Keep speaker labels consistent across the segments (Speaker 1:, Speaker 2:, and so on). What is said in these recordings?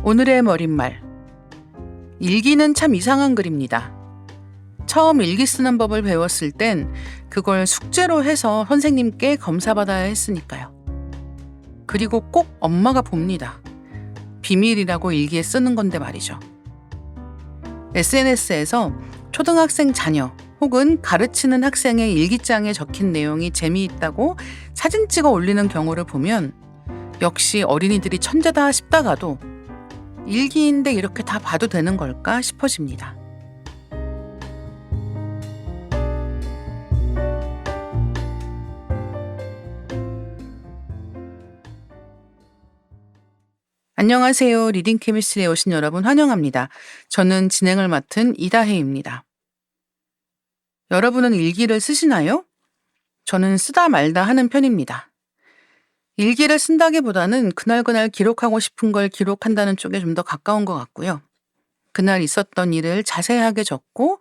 Speaker 1: 오늘의 머릿말. 일기는 참 이상한 글입니다. 처음 일기 쓰는 법을 배웠을 땐 그걸 숙제로 해서 선생님께 검사받아야 했으니까요. 그리고 꼭 엄마가 봅니다. 비밀이라고 일기에 쓰는 건데 말이죠. SNS에서 초등학생 자녀 혹은 가르치는 학생의 일기장에 적힌 내용이 재미있다고 사진 찍어 올리는 경우를 보면 역시 어린이들이 천재다 싶다가도 일기인데 이렇게 다 봐도 되는 걸까 싶어집니다. 안녕하세요. 리딩 케미스트리에 오신 여러분 환영합니다. 저는 진행을 맡은 이다혜입니다. 여러분은 일기를 쓰시나요? 저는 쓰다 말다 하는 편입니다. 일기를 쓴다기보다는 그날 기록하고 싶은 걸 기록한다는 쪽에 좀 더 가까운 것 같고요. 그날 있었던 일을 자세하게 적고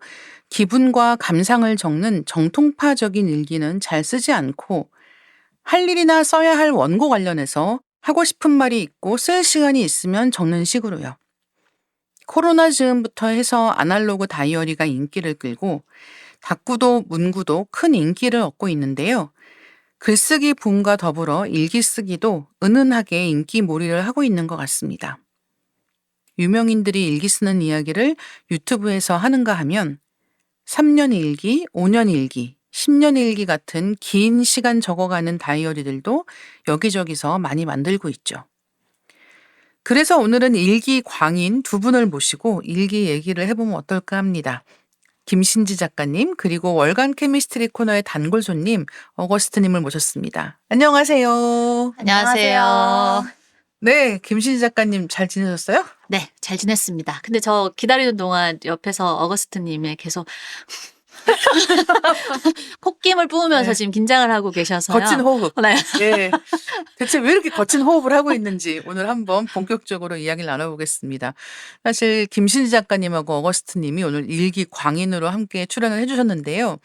Speaker 1: 기분과 감상을 적는 정통파적인 일기는 잘 쓰지 않고 할 일이나 써야 할 원고 관련해서 하고 싶은 말이 있고 쓸 시간이 있으면 적는 식으로요. 코로나 즈음부터 해서 아날로그 다이어리가 인기를 끌고 다꾸도 문구도 큰 인기를 얻고 있는데요. 글쓰기 붐과 더불어 일기 쓰기도 은은하게 인기몰이를 하고 있는 것 같습니다. 유명인들이 일기 쓰는 이야기를 유튜브에서 하는가 하면 3년 일기, 5년 일기, 10년 일기 같은 긴 시간 적어가는 다이어리들도 여기저기서 많이 만들고 있죠. 그래서 오늘은 일기 광인 두 분을 모시고 일기 얘기를 해보면 어떨까 합니다. 김신지 작가님 그리고 월간 케미스트리 코너의 단골 손님 어거스트님을 모셨습니다. 안녕하세요.
Speaker 2: 안녕하세요.
Speaker 1: 네, 김신지 작가님 잘 지내셨어요?
Speaker 2: 네, 잘 지냈습니다. 근데 저 기다리는 동안 옆에서 어거스트님이 계속 콧김을 뿜으면서
Speaker 1: 네.
Speaker 2: 지금 긴장을 하고 계셔서요.
Speaker 1: 거친 호흡.
Speaker 2: 네.
Speaker 1: 예. 대체 왜 이렇게 거친 호흡을 하고 있는지 오늘 한번 본격적으로 이야기를 나눠보겠습니다. 사실 김신지 작가님하고 어거스트님이 오늘 일기 광인으로 함께 출연을 해주셨는데요.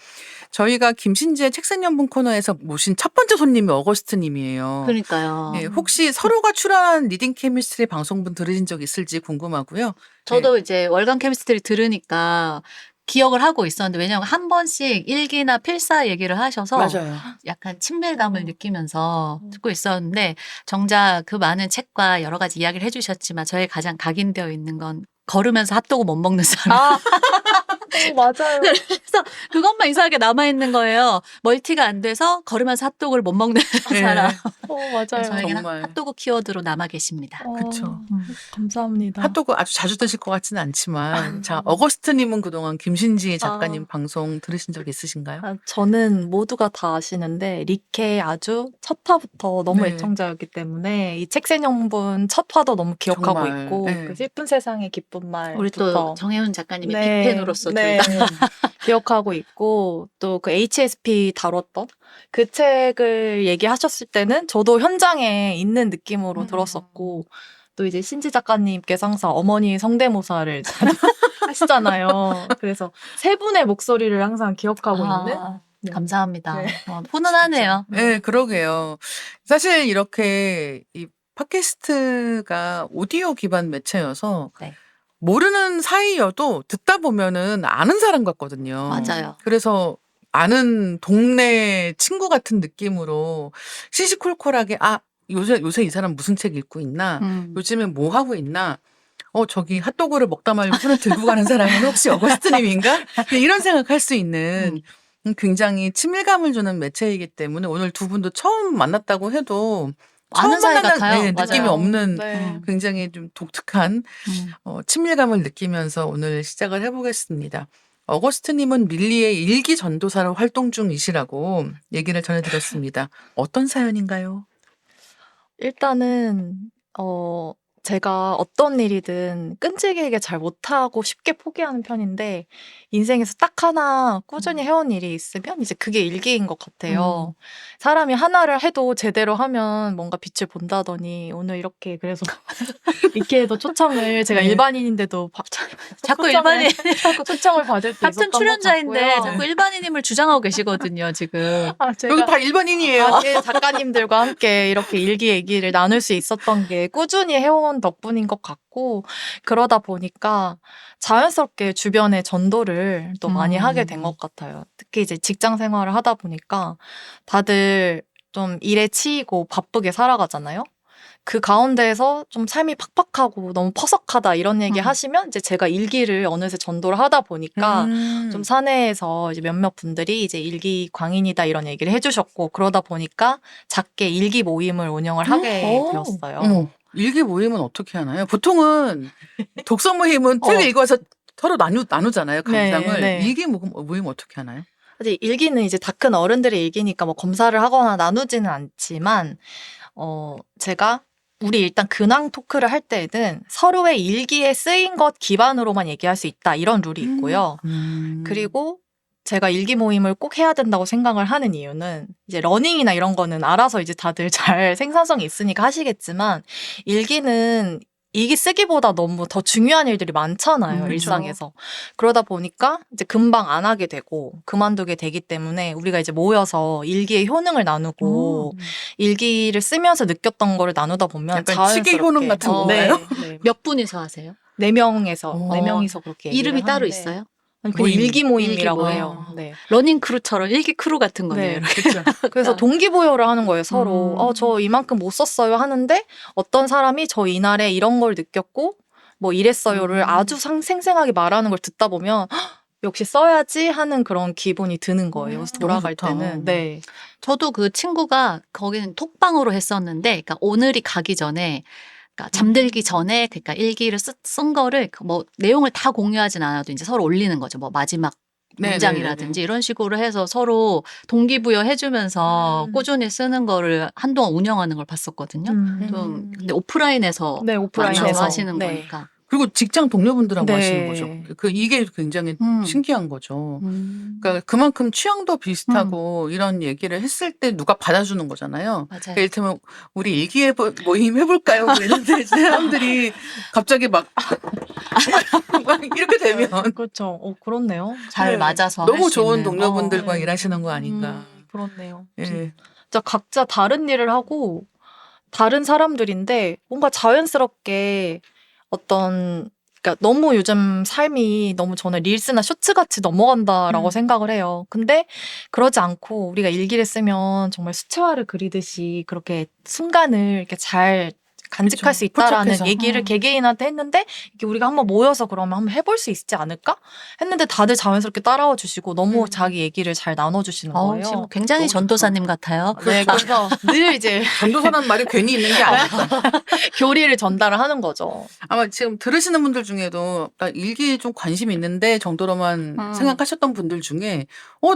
Speaker 1: 저희가 김신지의 책생연분 코너에서 모신 첫 번째 손님이 어거스트님이에요.
Speaker 2: 그러니까요.
Speaker 1: 예, 혹시 서로가 출연한 리딩 케미스트리 방송분 들으신 적 있을지 궁금하고요.
Speaker 2: 저도 이제 월간 케미스트리 들으니까 기억을 하고 있었는데 왜냐하면 한 번씩 일기나 필사 얘기를 하셔서
Speaker 1: 맞아요.
Speaker 2: 약간 친밀감을 느끼면서 듣고 있었는데 정작 그 많은 책과 여러 가지 이야기를 해주셨지만 저의 가장 각인되어 있는 건 걸으면서 핫도그 못 먹는 사람.
Speaker 3: 맞아요.
Speaker 2: 그래서 그것만 이상하게 남아있는 거예요. 멀티가 안 돼서 걸으면서 핫도그를 못 먹는
Speaker 1: 네.
Speaker 2: 사람.
Speaker 3: 맞아요.
Speaker 2: 저에게는
Speaker 1: 정말.
Speaker 2: 핫도그 키워드로 남아 계십니다.
Speaker 1: 그쵸.
Speaker 3: 감사합니다.
Speaker 1: 핫도그 아주 자주 드실 것 같지는 않지만 자 어거스트님은 그동안 김신지 작가님 방송 들으신 적 있으신가요?
Speaker 3: 저는 모두가 다 아시는데 리케 아주 첫 화부터 너무
Speaker 1: 네.
Speaker 3: 애청자였기 때문에 이 책생연분 첫 화도 너무 기억하고
Speaker 1: 정말,
Speaker 3: 있고
Speaker 1: 네.
Speaker 3: 그 슬픈 세상의 기쁜 말부터
Speaker 2: 우리 또 정혜훈 작가님의
Speaker 3: 네.
Speaker 2: 빅팬으로서
Speaker 3: 네.
Speaker 2: 저희가
Speaker 3: 기억하고 있고 또 그 HSP 다뤘던 그 책을 얘기하셨을 때는 저도 현장에 있는 느낌으로 들었었고 또 이제 신지 작가님께서 항상 어머니 성대모사를 하시잖아요. 그래서 세 분의 목소리를 항상 기억하고 있는 네.
Speaker 2: 감사합니다.
Speaker 3: 네.
Speaker 2: 훈훈하네요.
Speaker 1: 네, 그러게요. 사실 이렇게 이 팟캐스트가 오디오 기반 매체여서
Speaker 2: 네.
Speaker 1: 모르는 사이여도 듣다 보면은 아는 사람 같거든요.
Speaker 2: 맞아요.
Speaker 1: 그래서 아는 동네 친구 같은 느낌으로 시시콜콜하게 요새 이 사람 무슨 책 읽고 있나? 요즘에 뭐 하고 있나? 저기 핫도그를 먹다 말고 손을 들고 가는 사람은 혹시 어거스트님인가? 이런 생각할 수 있는 굉장히 친밀감을 주는 매체이기 때문에 오늘 두 분도 처음 만났다고 해도
Speaker 2: 아는 사이 같아요.
Speaker 1: 네, 느낌이
Speaker 2: 맞아요.
Speaker 1: 없는
Speaker 3: 네.
Speaker 1: 굉장히 좀 독특한 친밀감을 느끼면서 오늘 시작을 해보겠습니다. 어거스트님은 밀리의 일기 전도사로 활동 중이시라고 얘기를 전해드렸습니다. 어떤 사연인가요?
Speaker 3: 일단은 제가 어떤 일이든 끈질기게 잘 못하고 쉽게 포기하는 편인데 인생에서 딱 하나 꾸준히 해온 일이 있으면 이제 그게 일기인 것 같아요. 사람이 하나를 해도 제대로 하면 뭔가 빛을 본다더니 오늘 이렇게 그래서 이렇게도 초청을 제가
Speaker 1: 네.
Speaker 3: 일반인인데도
Speaker 2: 자꾸 일반인
Speaker 3: 초청을 받을 수 있었던
Speaker 2: 같은
Speaker 3: 것
Speaker 2: 출연자인데
Speaker 3: 같고요.
Speaker 2: 자꾸 일반인임을 주장하고 계시거든요, 지금.
Speaker 3: 제가
Speaker 1: 여기 다 일반인이에요.
Speaker 3: 작가님들과 함께 이렇게 일기 얘기를 나눌 수 있었던 게 꾸준히 해온 회원 덕분인 것 같고 그러다 보니까 자연스럽게 주변에 전도를 또 많이 하게 된 것 같아요. 특히 이제 직장 생활을 하다 보니까 다들 좀 일에 치이고 바쁘게 살아가잖아요. 그 가운데에서 좀 삶이 팍팍하고 너무 퍼석하다 이런 얘기 하시면 이제 제가 일기를 어느새 전도를 하다 보니까 좀 사내에서 이제 몇몇 분들이 이제 일기 광인이다 이런 얘기를 해주셨고 그러다 보니까 작게 일기 모임을 운영을 하게
Speaker 2: 오.
Speaker 3: 되었어요.
Speaker 1: 어머, 일기 모임은 어떻게 하나요? 보통은 독서 모임은 책을 읽어서 서로 나누잖아요, 감상을.
Speaker 3: 네.
Speaker 1: 일기 모임 어떻게 하나요?
Speaker 3: 사실 일기는 이제 다 큰 어른들의 일기니까 뭐 검사를 하거나 나누지는 않지만 제가 우리 일단 근황 토크를 할 때는 서로의 일기에 쓰인 것 기반으로만 얘기할 수 있다 이런 룰이 있고요. 그리고 제가 일기 모임을 꼭 해야 된다고 생각을 하는 이유는 이제 러닝이나 이런 거는 알아서 이제 다들 잘 생산성이 있으니까 하시겠지만 일기는 일기 쓰기보다 너무 더 중요한 일들이 많잖아요,
Speaker 1: 그쵸.
Speaker 3: 일상에서. 그러다 보니까 이제 금방 안 하게 되고 그만두게 되기 때문에 우리가 이제 모여서 일기의 효능을 나누고 일기를 쓰면서 느꼈던 거를 나누다 보면
Speaker 1: 약간
Speaker 3: 자연스럽게
Speaker 1: 시계 효능 같은 건가요?
Speaker 3: 네.
Speaker 2: 몇 분이서 하세요?
Speaker 3: 네 명이서
Speaker 1: 오.
Speaker 3: 그렇게 얘기를
Speaker 2: 이름이 따로
Speaker 3: 하는데
Speaker 2: 있어요?
Speaker 3: 아니, 그냥
Speaker 1: 모임.
Speaker 3: 일기 모임이라고
Speaker 2: 일기 모임.
Speaker 3: 해요. 네.
Speaker 2: 러닝 크루처럼 일기 크루 같은 거네요.
Speaker 3: 네.
Speaker 1: 그렇죠.
Speaker 3: 그래서 동기부여를 하는 거예요, 서로. 저 이만큼 못 썼어요 하는데 어떤 사람이 저 이날에 이런 걸 느꼈고 뭐 이랬어요를 아주 생생하게 말하는 걸 듣다 보면 "헉, 역시 써야지 하는 그런 기분이 드는 거예요. 그래서
Speaker 1: 너무
Speaker 3: 돌아갈
Speaker 1: 좋다.
Speaker 3: 때는 네.
Speaker 2: 저도 그 친구가 거기는 톡방으로 했었는데, 그러니까 오늘이 가기 전에, 그러니까 잠들기 전에, 그러니까 일기를 쓴 거를 뭐 내용을 다 공유하진 않아도 이제 서로 올리는 거죠. 뭐 마지막 문장이라든지 이런 식으로 해서 서로 동기부여 해주면서 꾸준히 쓰는 거를 한동안 운영하는 걸 봤었거든요. 좀 근데 오프라인에서
Speaker 3: 네,
Speaker 2: 만나서
Speaker 3: 오프라인에서
Speaker 2: 하시는
Speaker 3: 네.
Speaker 2: 거니까.
Speaker 1: 그리고 직장 동료분들하고
Speaker 3: 네.
Speaker 1: 하시는 거죠. 이게 굉장히 신기한 거죠. 그러니까 그만큼 취향도 비슷하고 이런 얘기를 했을 때 누가 받아주는 거잖아요.
Speaker 2: 맞아요.
Speaker 1: 그러니까 이를테면 우리 일기 모임 해볼까요? 그랬는데 사람들이 갑자기 막 이렇게 되면
Speaker 3: 그렇죠. 그렇네요.
Speaker 2: 잘
Speaker 3: 네.
Speaker 2: 맞아서 할
Speaker 1: 너무
Speaker 2: 수
Speaker 1: 좋은
Speaker 2: 있는.
Speaker 1: 동료분들과
Speaker 3: 네.
Speaker 1: 일하시는 거 아닌가.
Speaker 3: 그렇네요.
Speaker 1: 예.
Speaker 3: 진짜 각자 다른 일을 하고 다른 사람들인데 뭔가 자연스럽게 그러니까 너무 요즘 삶이 너무 저는 릴스나 쇼츠같이 넘어간다라고 생각을 해요. 근데 그러지 않고 우리가 일기를 쓰면 정말 수채화를 그리듯이 그렇게 순간을 이렇게 잘 간직할
Speaker 1: 그쵸.
Speaker 3: 수 있다라는
Speaker 1: 포착해서.
Speaker 3: 얘기를 개개인한테 했는데 이게 우리가 한번 모여서 그러면 한번 해볼 수 있지 않을까? 했는데 다들 자연스럽게 따라와 주시고 너무 자기 얘기를 잘 나눠주시는 거예요.
Speaker 2: 지금 굉장히
Speaker 1: 너무 좋다.
Speaker 2: 전도사님 같아요.
Speaker 3: 네, 그래서 늘 이제
Speaker 1: 전도사라는 말이 괜히 있는 게 아니다.
Speaker 3: 교리를 전달을 하는 거죠.
Speaker 1: 아마 지금 들으시는 분들 중에도 일기에 좀 관심이 있는데 정도로만 생각하셨던 분들 중에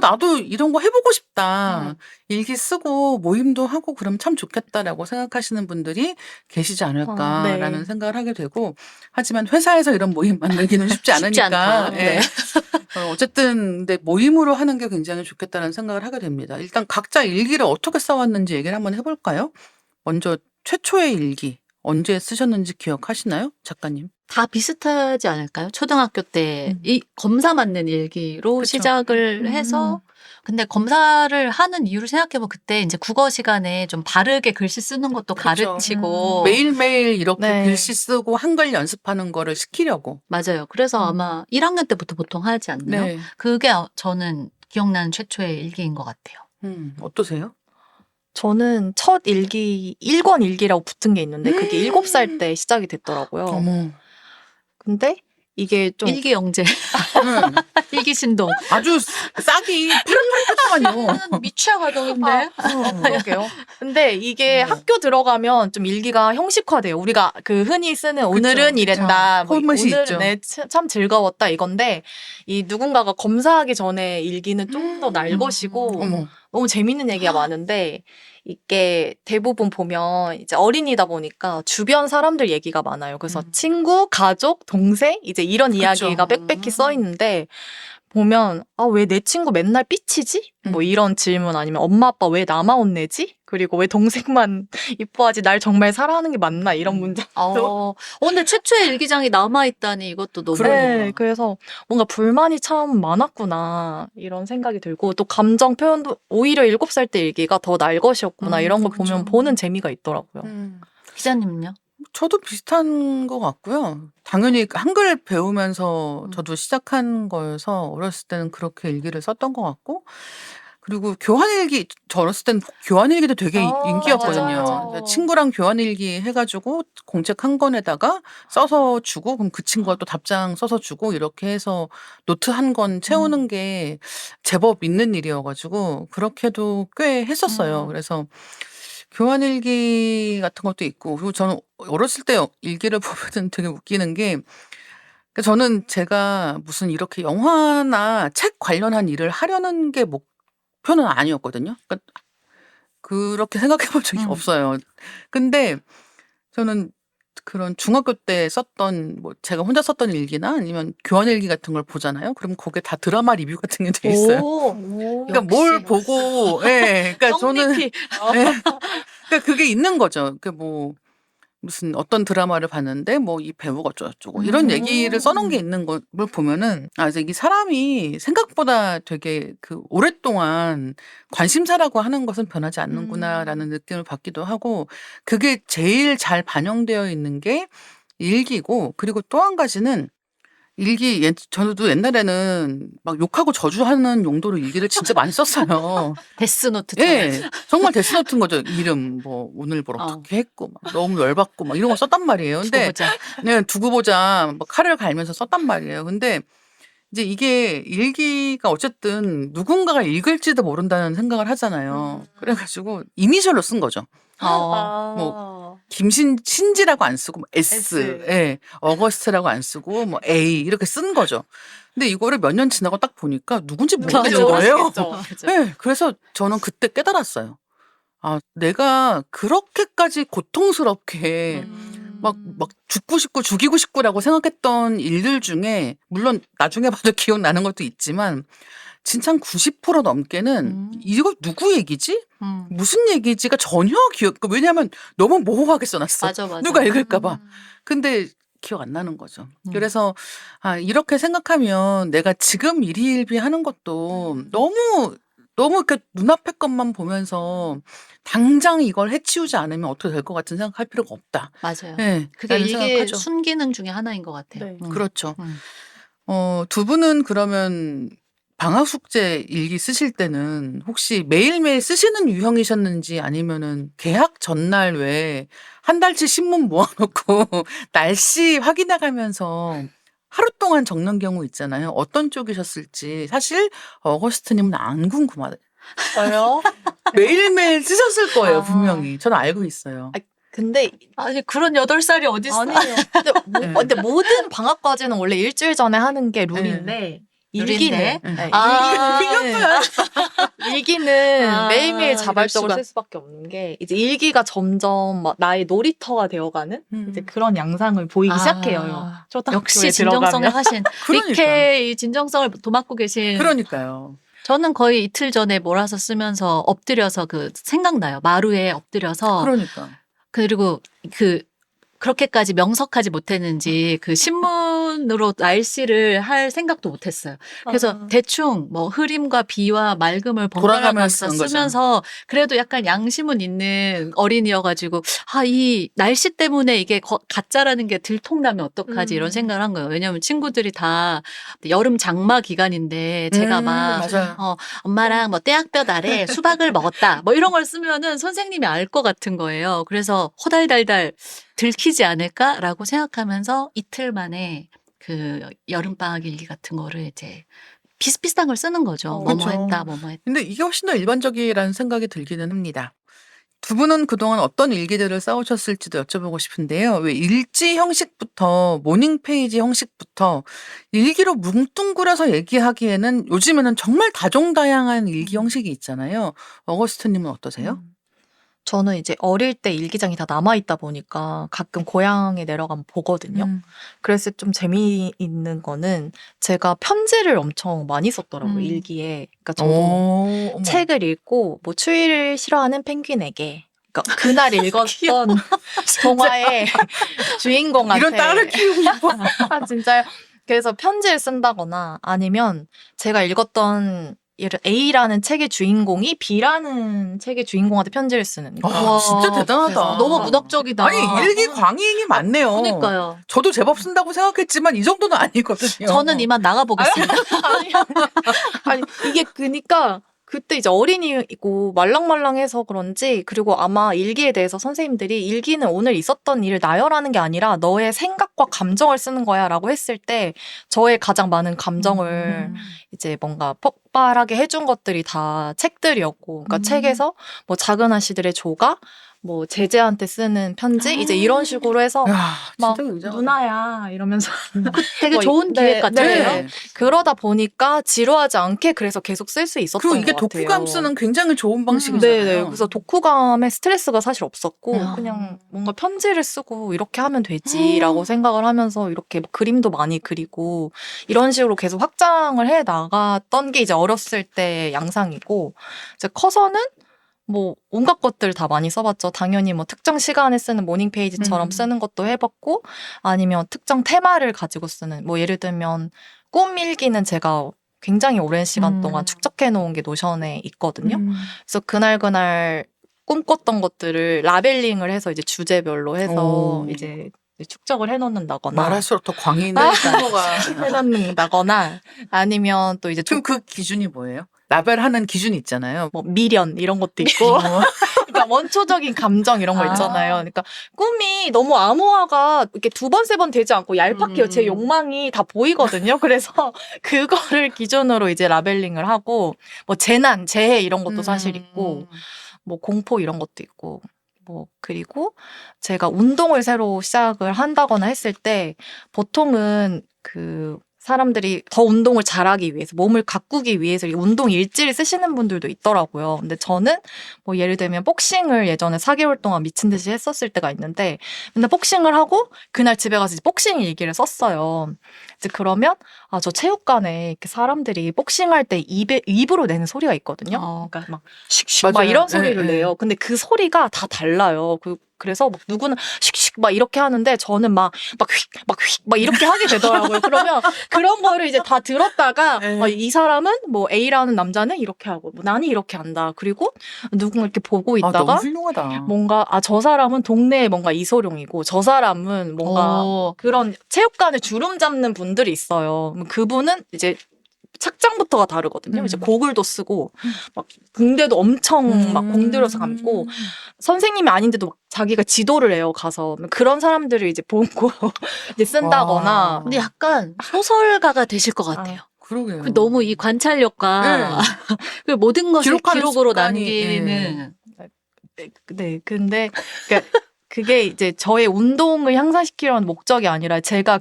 Speaker 1: 나도 이런 거 해보고 싶다. 일기 쓰고 모임도 하고 그러면 참 좋겠다라고 생각하시는 분들이 계시지 않을까라는
Speaker 3: 네.
Speaker 1: 생각을 하게 되고 하지만 회사에서 이런 모임 만들기는 쉽지
Speaker 2: 쉽지
Speaker 1: 않으니까
Speaker 2: 않다.
Speaker 1: 예.
Speaker 2: 네.
Speaker 1: 어쨌든 근데 모임으로 하는 게 굉장히 좋겠다는 생각을 하게 됩니다. 일단 각자 일기를 어떻게 써왔는지 얘기를 한번 해볼까요? 먼저 최초의 일기 언제 쓰셨는지 기억하시나요? 작가님?
Speaker 2: 다 비슷하지 않을까요? 초등학교 때 이 검사 맞는 일기로
Speaker 1: 그쵸.
Speaker 2: 시작을 해서 근데 검사를 하는 이유를 생각해보면 그때 이제 국어 시간에 좀 바르게 글씨 쓰는 것도
Speaker 1: 그쵸.
Speaker 2: 가르치고
Speaker 1: 매일매일 이렇게
Speaker 3: 네.
Speaker 1: 글씨 쓰고 한글 연습하는 거를 시키려고.
Speaker 2: 맞아요. 그래서 아마 1학년 때부터 보통 하지 않나요?
Speaker 1: 네.
Speaker 2: 그게 저는 기억나는 최초의 일기인 것 같아요.
Speaker 1: 어떠세요?
Speaker 3: 저는 첫 일기 1권 일기라고 붙은 게 있는데 그게 7살 때 시작이 됐더라고요.
Speaker 1: 어머.
Speaker 3: 근데 이게 좀
Speaker 2: 일기 영재,
Speaker 1: 응.
Speaker 2: 일기 신동.
Speaker 1: 아주 싹이 파릇파릇하더만요.
Speaker 2: 미취학 아동인데.
Speaker 3: 그러게요. 근데 이게 학교 들어가면 좀 일기가 형식화돼요. 우리가 그 흔히 쓰는 오늘은
Speaker 1: 그쵸.
Speaker 3: 이랬다. 뭐
Speaker 1: 포맷이
Speaker 3: 오늘은
Speaker 1: 있죠.
Speaker 3: 네, 참 즐거웠다 이건데 이 누군가가 검사하기 전에 일기는 좀 더 날것이고
Speaker 1: 어머.
Speaker 3: 너무 재밌는 얘기가 많은데 이게 대부분 보면 이제 어린이다 보니까 주변 사람들 얘기가 많아요. 그래서 친구, 가족, 동생 이제 이런 이야기가 빽빽히 써 있는데 보면 왜 내 친구 맨날 삐치지? 뭐 이런 질문 아니면 엄마 아빠 왜 나만 혼내지? 그리고 왜 동생만 이뻐하지? 날 정말 사랑하는 게 맞나? 이런 문제.
Speaker 2: 근데 최초의 일기장이 남아있다니 이것도 너무.
Speaker 3: 네, 그래서 뭔가 불만이 참 많았구나 이런 생각이 들고 또 감정 표현도 오히려 7살 때 일기가 더 날 것이었구나 이런 거 보면
Speaker 1: 그렇죠.
Speaker 3: 보는 재미가 있더라고요.
Speaker 2: 기자님은요?
Speaker 1: 저도 비슷한 것 같고요. 당연히 한글 배우면서 저도 시작한 거여서 어렸을 때는 그렇게 일기를 썼던 것 같고, 그리고 교환일기, 저 어렸을 때는 교환일기도 되게 인기였거든요.
Speaker 3: 맞아요.
Speaker 1: 그래서 친구랑 교환일기 해가지고 공책 한 권에다가 써서 주고, 그럼 그 친구가 또 답장 써서 주고, 이렇게 해서 노트 한 권 채우는 게 제법 있는 일이어가지고, 그렇게도 꽤 했었어요. 그래서 교환일기 같은 것도 있고, 그리고 저는 어렸을 때 일기를 보면은 되게 웃기는 게, 그러니까 저는 제가 무슨 이렇게 영화나 책 관련한 일을 하려는 게 목표는 아니었거든요. 그러니까 그렇게 생각해 본 적이 없어요. 근데 저는 그런 중학교 때 썼던, 뭐 제가 혼자 썼던 일기나 아니면 교환일기 같은 걸 보잖아요. 그럼 거기에 다 드라마 리뷰 같은 게 돼 있어요. 그러니까 뭘
Speaker 2: 역시.
Speaker 1: 보고, 예, 그러니까 저는,
Speaker 3: 떡잎이.
Speaker 1: 예, 그러니까 그게 있는 거죠. 그 뭐 무슨 어떤 드라마를 봤는데 뭐 이 배우가 어쩌고저쩌고 이런 얘기를 써놓은 게 있는 걸 보면은, 아, 이제 이 사람이 생각보다 되게 그 오랫동안 관심사라고 하는 것은 변하지 않는구나라는 느낌을 받기도 하고, 그게 제일 잘 반영되어 있는 게 일기고, 그리고 또 한 가지는 일기, 저도 옛날에는 막 욕하고 저주하는 용도로 일기를 진짜 많이 썼어요.
Speaker 2: 데스노트처럼.
Speaker 1: 예, 정말 데스노트인 거죠. 이름, 뭐, 오늘 뭘 어떻게 했고, 막 너무 열받고, 막 이런 거 썼단 말이에요.
Speaker 2: 두고
Speaker 1: 근데,
Speaker 2: 보자.
Speaker 1: 네, 두고 보자, 뭐 칼을 갈면서 썼단 말이에요. 근데 이제 이게 일기가 어쨌든 누군가가 읽을지도 모른다는 생각을 하잖아요. 그래가지고 이니셜로 쓴 거죠. 뭐, 신지라고 안 쓰고, 뭐 S, 예, 어거스트라고 안 쓰고, 뭐 A, 이렇게 쓴 거죠. 근데 이거를 몇 년 지나고 딱 보니까 누군지 모르겠는 거예요. 네, 그래서 저는 그때 깨달았어요. 아, 내가 그렇게까지 고통스럽게 막 죽고 싶고 죽이고 싶고라고 생각했던 일들 중에, 물론 나중에 봐도 기억나는 것도 있지만, 진짜 한 90% 넘게는 이거 누구 얘기지? 무슨 얘기지가 전혀 왜냐하면 너무 모호하게 써놨어.
Speaker 2: 맞아.
Speaker 1: 누가 읽을까봐. 근데 기억 안 나는 거죠. 그래서 이렇게 생각하면 내가 지금 일희일비 하는 것도 너무 이렇게 눈앞의 것만 보면서 당장 이걸 해치우지 않으면 어떻게 될 것 같은 생각할 필요가 없다.
Speaker 2: 맞아요.
Speaker 1: 네,
Speaker 2: 그게
Speaker 1: 라는
Speaker 2: 일기의
Speaker 1: 생각하죠.
Speaker 2: 순기능 중에 하나인 것 같아요.
Speaker 3: 네.
Speaker 1: 그렇죠. 두 분은 그러면 방학 숙제 일기 쓰실 때는 혹시 매일매일 쓰시는 유형이셨는지, 아니면은 개학 전날 왜 한 달치 신문 모아놓고 날씨 확인해가면서 하루 동안 적는 경우 있잖아요. 어떤 쪽이셨을지 사실 어거스트님은 안 궁금하다.
Speaker 3: 저요?
Speaker 1: 매일매일 쓰셨을 거예요,
Speaker 3: 아.
Speaker 1: 분명히. 저는 알고 있어요.
Speaker 3: 근데
Speaker 2: 아니 그런 8살이 어딨어.
Speaker 3: 아니에요. 근데,
Speaker 1: 네.
Speaker 3: 근데 모든 방학 과제는 원래 일주일 전에 하는 게 룰인데,
Speaker 2: 룰인데?
Speaker 3: 일기는
Speaker 2: 아,
Speaker 3: 매일매일
Speaker 2: 이럴
Speaker 3: 자발적으로
Speaker 2: 수가.
Speaker 3: 쓸 수밖에 없는 게, 이제 일기가 점점 막 나의 놀이터가 되어가는 이제 그런 양상을 보이기 시작해요. 초등학교에
Speaker 2: 역시 진정성의
Speaker 3: 들어가면.
Speaker 2: 화신.
Speaker 1: 그러니까.
Speaker 2: 이렇게 이 진정성을 도맡고 계신.
Speaker 1: 그러니까요.
Speaker 2: 저는 거의 이틀 전에 몰아서 쓰면서 엎드려서 생각나요. 마루에 엎드려서.
Speaker 1: 그러니까.
Speaker 2: 그리고 그렇게까지 명석하지 못했는지 신문으로 날씨를 할 생각도 못했어요. 그래서 대충 뭐 흐림과 비와 맑음을 번갈아가면서
Speaker 1: 돌아가면서 쓰는 거죠.
Speaker 2: 쓰면서, 그래도 약간 양심은 있는 어린이여가지고 이 날씨 때문에 이게 가짜라는 게 들통나면 어떡하지 이런 생각을 한 거예요. 왜냐하면 친구들이 다 여름 장마 기간인데 제가 막
Speaker 1: 맞아요.
Speaker 2: 엄마랑 뭐 떼약볕 아래 수박을 먹었다 뭐 이런 걸 쓰면은 선생님이 알 것 같은 거예요. 그래서 호달달달 들키지 않을까라고 생각하면서 이틀 만에 여름방학 일기 같은 거를 이제 비슷비슷한 걸 쓰는 거죠. 뭐뭐
Speaker 1: 그렇죠.
Speaker 2: 했다, 뭐뭐 했다.
Speaker 1: 근데 이게 훨씬 더 일반적이라는 생각이 들기는 합니다. 두 분은 그동안 어떤 일기들을 써오셨을지도 여쭤보고 싶은데요. 왜 일지 형식부터 모닝 페이지 형식부터 일기로 뭉뚱그려서 얘기하기에는 요즘에는 정말 다종다양한 일기 형식이 있잖아요. 어거스트님은 어떠세요?
Speaker 3: 저는 이제 어릴 때 일기장이 다 남아있다 보니까 가끔 고향에 내려가면 보거든요. 그래서 좀 재미있는 거는 제가 편지를 엄청 많이 썼더라고요, 일기에. 그러니까 저도
Speaker 1: 어머.
Speaker 3: 책을 읽고 뭐 추위를 싫어하는 펭귄에게, 그러니까 그날 읽었던 동화의 주인공한테
Speaker 1: 이런 딸을 키우고 싶어.
Speaker 3: 진짜요? 그래서 편지를 쓴다거나, 아니면 제가 읽었던 예를 A라는 책의 주인공이 B라는 책의 주인공한테 편지를 쓰는 거.
Speaker 1: 와, 진짜 대단하다.
Speaker 3: 그래서
Speaker 2: 너무 문학적이다.
Speaker 1: 아니 일기 광인이 많네요.
Speaker 2: 그러니까요.
Speaker 1: 저도 제법 쓴다고 생각했지만 이 정도는 아니거든요.
Speaker 2: 저는 이만 나가보겠습니다.
Speaker 3: 아니 이게 그니까 그때 이제 어린이고 말랑말랑해서 그런지 그리고 아마 일기에 대해서 선생님들이 일기는 오늘 있었던 일을 나열하는 게 아니라 너의 생각과 감정을 쓰는 거야라고 했을 때 저의 가장 많은 감정을 이제 뭔가 폭발하게 해준 것들이 다 책들이었고 그러니까 책에서 뭐 작은 아씨들의 조가 뭐 제재한테 쓰는 편지 이제 이런 식으로 해서
Speaker 1: 야,
Speaker 3: 막
Speaker 1: 진짜 굉장하다.
Speaker 3: 누나야 이러면서
Speaker 2: 되게
Speaker 3: 뭐
Speaker 2: 좋은
Speaker 3: 네,
Speaker 2: 기획 같아요.
Speaker 3: 네. 그러다 보니까 지루하지 않게 그래서 계속 쓸 수 있었던
Speaker 1: 그리고 이게
Speaker 3: 것 같아요.
Speaker 1: 독후감 쓰는 굉장히 좋은 방식이잖아요.
Speaker 3: 네네. 그래서 독후감에 스트레스가 사실 없었고
Speaker 2: 야.
Speaker 3: 그냥 뭔가 편지를 쓰고 이렇게 하면 되지라고 생각을 하면서 이렇게 뭐 그림도 많이 그리고 이런 식으로 계속 확장을 해 나갔던 게 이제 어렸을 때 양상이고 이제 커서는 뭐 온갖 것들 다 많이 써봤죠. 당연히 뭐 특정 시간에 쓰는 모닝 페이지처럼 쓰는 것도 해봤고 아니면 특정 테마를 가지고 쓰는 뭐 예를 들면 꿈 일기는 제가 굉장히 오랜 시간 동안 축적해 놓은 게 노션에 있거든요. 그래서 그날 꿈꿨던 것들을 라벨링을 해서 이제 주제별로 해서
Speaker 1: 오.
Speaker 3: 이제 축적을 해놓는다거나
Speaker 1: 말할수록 더 광인의 친구가.
Speaker 3: 해놓는다거나 아니면 또 이제
Speaker 1: 그럼 그 기준이 뭐예요? 라벨하는 기준이 있잖아요.
Speaker 3: 뭐 미련 이런 것도 있고 그러니까 원초적인 감정 이런 거
Speaker 1: 아.
Speaker 3: 있잖아요. 그러니까 꿈이 너무 암호화가 이렇게 두 번, 세 번 되지 않고 얄팍해요. 제 욕망이 다 보이거든요. 그래서 그거를 기준으로 이제 라벨링을 하고 뭐 재난, 재해 이런 것도 사실 있고 뭐 공포 이런 것도 있고 뭐 그리고 제가 운동을 새로 시작을 한다거나 했을 때 보통은 그 사람들이 더 운동을 잘하기 위해서 몸을 가꾸기 위해서 이 운동 일지를 쓰시는 분들도 있더라고요. 근데 저는 뭐 예를 들면 복싱을 예전에 4개월 동안 미친 듯이 했었을 때가 있는데 맨날 복싱을 하고 그날 집에 가서 이제 복싱 일기를 썼어요. 이제 그러면 아, 저 체육관에 이렇게 사람들이 복싱할 때 입으로 내는 소리가 있거든요. 그러니까 막 씩씩 막
Speaker 1: 맞아요.
Speaker 3: 이런 소리를
Speaker 1: 네, 네.
Speaker 3: 내요. 근데 그 소리가 다 달라요. 그래서 막 누구는 씩씩 막 이렇게 하는데 저는 막 이렇게 하게 되더라고요. 그러면 그런 거를 이제 다 들었다가
Speaker 1: 네.
Speaker 3: 이 사람은 뭐 A라는 남자는 이렇게 하고 뭐 나는 이렇게 한다. 그리고 누군가 이렇게 보고
Speaker 1: 아,
Speaker 3: 있다가
Speaker 1: 너무 훌륭하다.
Speaker 3: 뭔가 저 사람은 동네에 뭔가 이소룡이고 저 사람은 뭔가 그런 체육관에 주름 잡는 분들이 있어요. 그분은 이제 착장부터가 다르거든요. 이제 고글도 쓰고 막 붕대도 엄청 막 공들여서 감고 선생님이 아닌데도 막 자기가 지도를 해요. 가서 그런 사람들을 이제 보고 이제 쓴다거나.
Speaker 1: 와.
Speaker 2: 근데 약간 소설가가 되실 것 같아요.
Speaker 1: 그러게요.
Speaker 2: 그 너무 이 관찰력과 그 모든 것을
Speaker 1: 기록하는
Speaker 2: 기록으로
Speaker 1: 습관이,
Speaker 2: 남기는
Speaker 3: 네, 근데 그게 이제 저의 운동을 향상시키려는 목적이 아니라 제가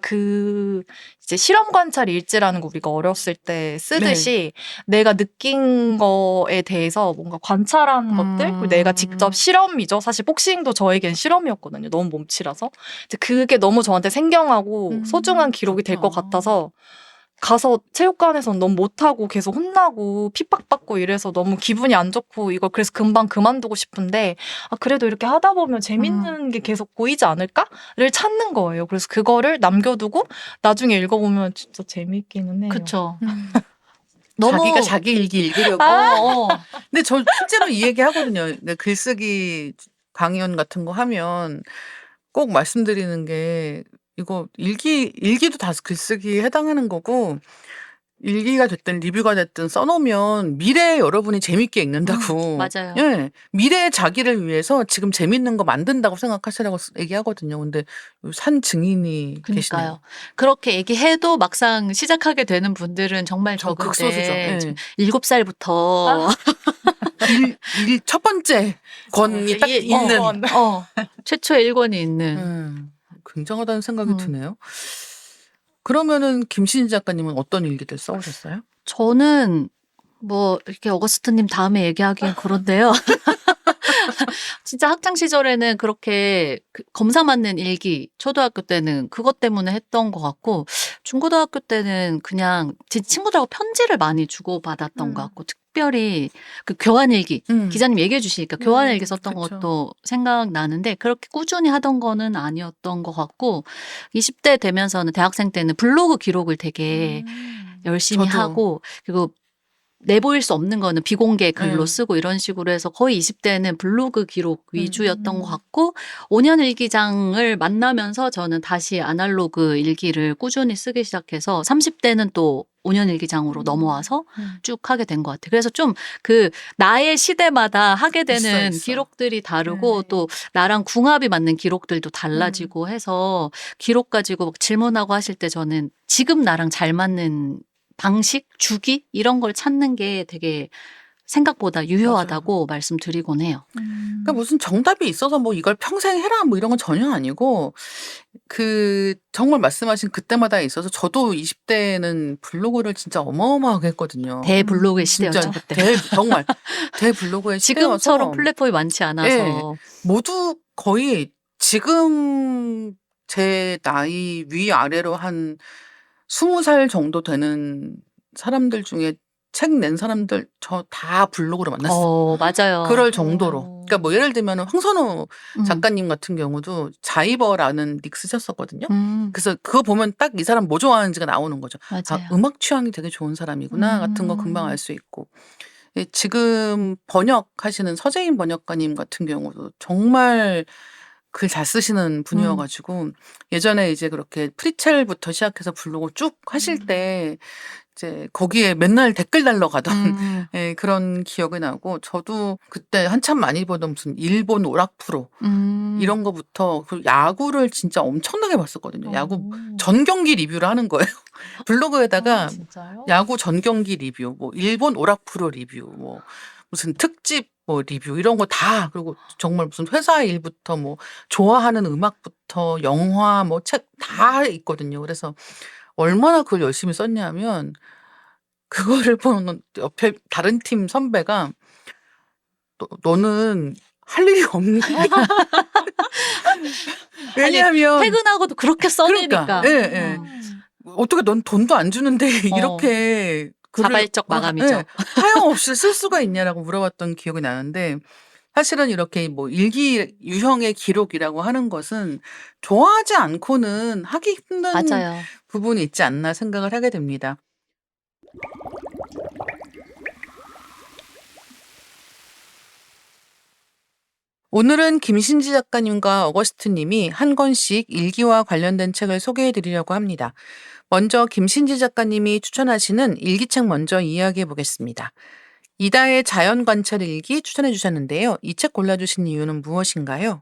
Speaker 3: 이제 실험 관찰 일지라는 거 우리가 어렸을 때 쓰듯이 내가 느낀 거에 대해서 뭔가 관찰한 것들 그리고 내가 직접 실험이죠. 사실 복싱도 저에겐 실험이었거든요. 너무 몸치라서 이제 그게 너무 저한테 생경하고 소중한 기록이 될 것 같아서 가서 체육관에서 너무 못하고 계속 혼나고 핍박받고 이래서 너무 기분이 안 좋고 이걸 그래서 금방 그만두고 싶은데 그래도 이렇게 하다 보면 재밌는 게 계속 보이지 않을까를 찾는 거예요. 그래서 그거를 남겨두고 나중에 읽어보면 진짜 재밌기는 해요.
Speaker 2: 그쵸.
Speaker 1: 자기가 자기 일기 읽으려고. 근데 저 실제로 이 얘기 하거든요. 글쓰기 강연 같은 거 하면 꼭 말씀드리는 게 이거 일기도 다 글쓰기에 해당하는 거고 일기가 됐든 리뷰가 됐든 써놓으면 미래에 여러분이 재밌게 읽는다고.
Speaker 2: 맞아요.
Speaker 1: 예, 미래의 자기를 위해서 지금 재밌는 거 만든다고 생각하시라고 얘기하거든요. 근데 산 증인이 계시네요.
Speaker 2: 그러니까요. 그렇게 얘기해도 막상 시작하게 되는 분들은 정말
Speaker 1: 저 극소수죠.
Speaker 2: 적은데
Speaker 1: 예.
Speaker 2: 7살부터
Speaker 1: 첫 번째 권이 딱 있는.
Speaker 2: 최초의 일권이 있는.
Speaker 1: 굉장하다는 생각이 드네요. 그러면은 김신지 작가님은 어떤 일기들 써오셨어요?
Speaker 2: 저는 뭐 이렇게 어거스트님 다음에 얘기하기엔 그런데요. 진짜 학창 시절에는 그렇게 검사 맞는 일기 초등학교 때는 그것 때문에 했던 것 같고 중고등학교 때는 그냥 제 친구들하고 편지를 많이 주고받았던 것 같고 특별히 그 교환일기 기자님 얘기해 주시니까 교환일기 썼던
Speaker 1: 그쵸.
Speaker 2: 것도 생각나는데 그렇게 꾸준히 하던 거는 아니었던 것 같고 20대 되면서는 대학생 때는 블로그 기록을 되게 열심히
Speaker 1: 저도.
Speaker 2: 하고 그리고 내보일 수 없는 거는 비공개 글로
Speaker 1: 음.
Speaker 2: 쓰고 이런 식으로 해서 거의 20대는 블로그 기록 위주였던 것 같고 5년 일기장을 만나면서 저는 다시 아날로그 일기를 꾸준히 쓰기 시작해서 30대는 또 5년 일기장으로 넘어와서 쭉 하게 된 것 같아요. 그래서 좀 그 나의 시대마다 하게 되는
Speaker 1: 있어.
Speaker 2: 기록들이 다르고
Speaker 3: 네.
Speaker 2: 또 나랑 궁합이 맞는 기록들도 달라지고 해서 기록 가지고 막 질문하고 하실 때 저는 지금 나랑 잘 맞는 방식, 주기 이런 걸 찾는 게 되게 생각보다 유효하다고 말씀드리곤 해요.
Speaker 1: 그러니까 무슨 정답이 있어서 뭐 이걸 평생 해라 뭐 이런 건 전혀 아니고 그 정말 말씀하신 그때마다 있어서 저도 20대는 블로그를 진짜 어마어마하게 했거든요.
Speaker 2: 대블로그의
Speaker 1: 진짜
Speaker 2: 시대였죠 그때.
Speaker 1: 정말 대블로그의
Speaker 2: 지금처럼
Speaker 1: 시대여서
Speaker 2: 플랫폼이 많지 않아서.
Speaker 1: 모두 거의 지금 제 나이 위아래로 한 20살 정도 되는 사람들 중에 책 낸 사람들 저 다 블로그로 만났어요.
Speaker 2: 맞아요.
Speaker 1: 그럴 정도로. 그러니까 뭐 예를 들면 황선우
Speaker 2: 음.
Speaker 1: 작가님 같은 경우도 자이버라는 닉 쓰셨었거든요.
Speaker 2: 음,
Speaker 1: 그래서 그거 보면 딱 이 사람 뭐 좋아하는지가 나오는 거죠. 아,
Speaker 2: 맞아요.
Speaker 1: 음악 취향이 되게 좋은 사람이구나 같은 거 금방 알 수 있고. 예, 지금 번역하시는 서재인 번역가님 같은 경우도 정말 글 잘 쓰시는 분이어가지고 예전에 이제 그렇게 프리첼부터 시작해서 블로그 쭉 하실 때 이제 거기에 맨날 댓글 달러 가던 예, 그런 기억이 나고 저도 그때 한참 많이 보던 무슨 일본 오락 프로 이런 거부터 그 야구를 진짜 엄청나게 봤었거든요. 야구 전 경기 리뷰를 하는 거예요. 블로그에다가
Speaker 3: 진짜요?
Speaker 1: 야구 전 경기 리뷰, 뭐 일본 오락 프로 리뷰, 뭐 무슨 특집 뭐 리뷰 이런 거 다 그리고 정말 무슨 회사 일부터 뭐 좋아하는 음악부터 영화 뭐 책 다 있거든요. 그래서 얼마나 그걸 열심히 썼냐면 그거를 보는 옆에 다른 팀 선배가 너는 할 일이 없니? 왜냐하면
Speaker 2: 퇴근하고도 그렇게 써내니까.
Speaker 1: 그러니까, 예, 예. 어떻게 넌 돈도 안 주는데 이렇게 글을
Speaker 2: 자발적 마감이죠.
Speaker 1: 예, 하염없이 쓸 수가 있냐라고 물어봤던 기억이 나는데 사실은 이렇게 뭐 일기 유형의 기록이라고 하는 것은 좋아하지 않고는 하기 힘든
Speaker 2: 맞아요.
Speaker 1: 부분이 있지 않나 생각을 하게 됩니다. 오늘은 김신지 작가님과 어거스트님이 한 권씩 일기와 관련된 책을 소개해 드리려고 합니다. 먼저 김신지 작가님이 추천하시는 일기책 먼저 이야기해 보겠습니다. 이다의 자연관찰 일기 추천해 주셨는데요. 이 책 골라주신 이유는 무엇인가요?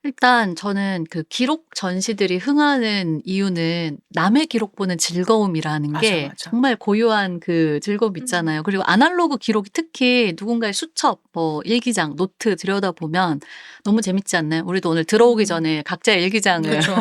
Speaker 2: 일단 저는 그 기록 전시들이 흥하는 이유는 남의 기록 보는 즐거움이라는
Speaker 1: 맞아,
Speaker 2: 게
Speaker 1: 맞아.
Speaker 2: 정말 고유한 그 즐거움 있잖아요. 그리고 아날로그 기록이 특히 누군가의 수첩, 뭐 일기장, 노트 들여다보면 너무 재밌지 않나요? 우리도 오늘 들어오기 전에 각자의 일기장을
Speaker 1: 그렇죠.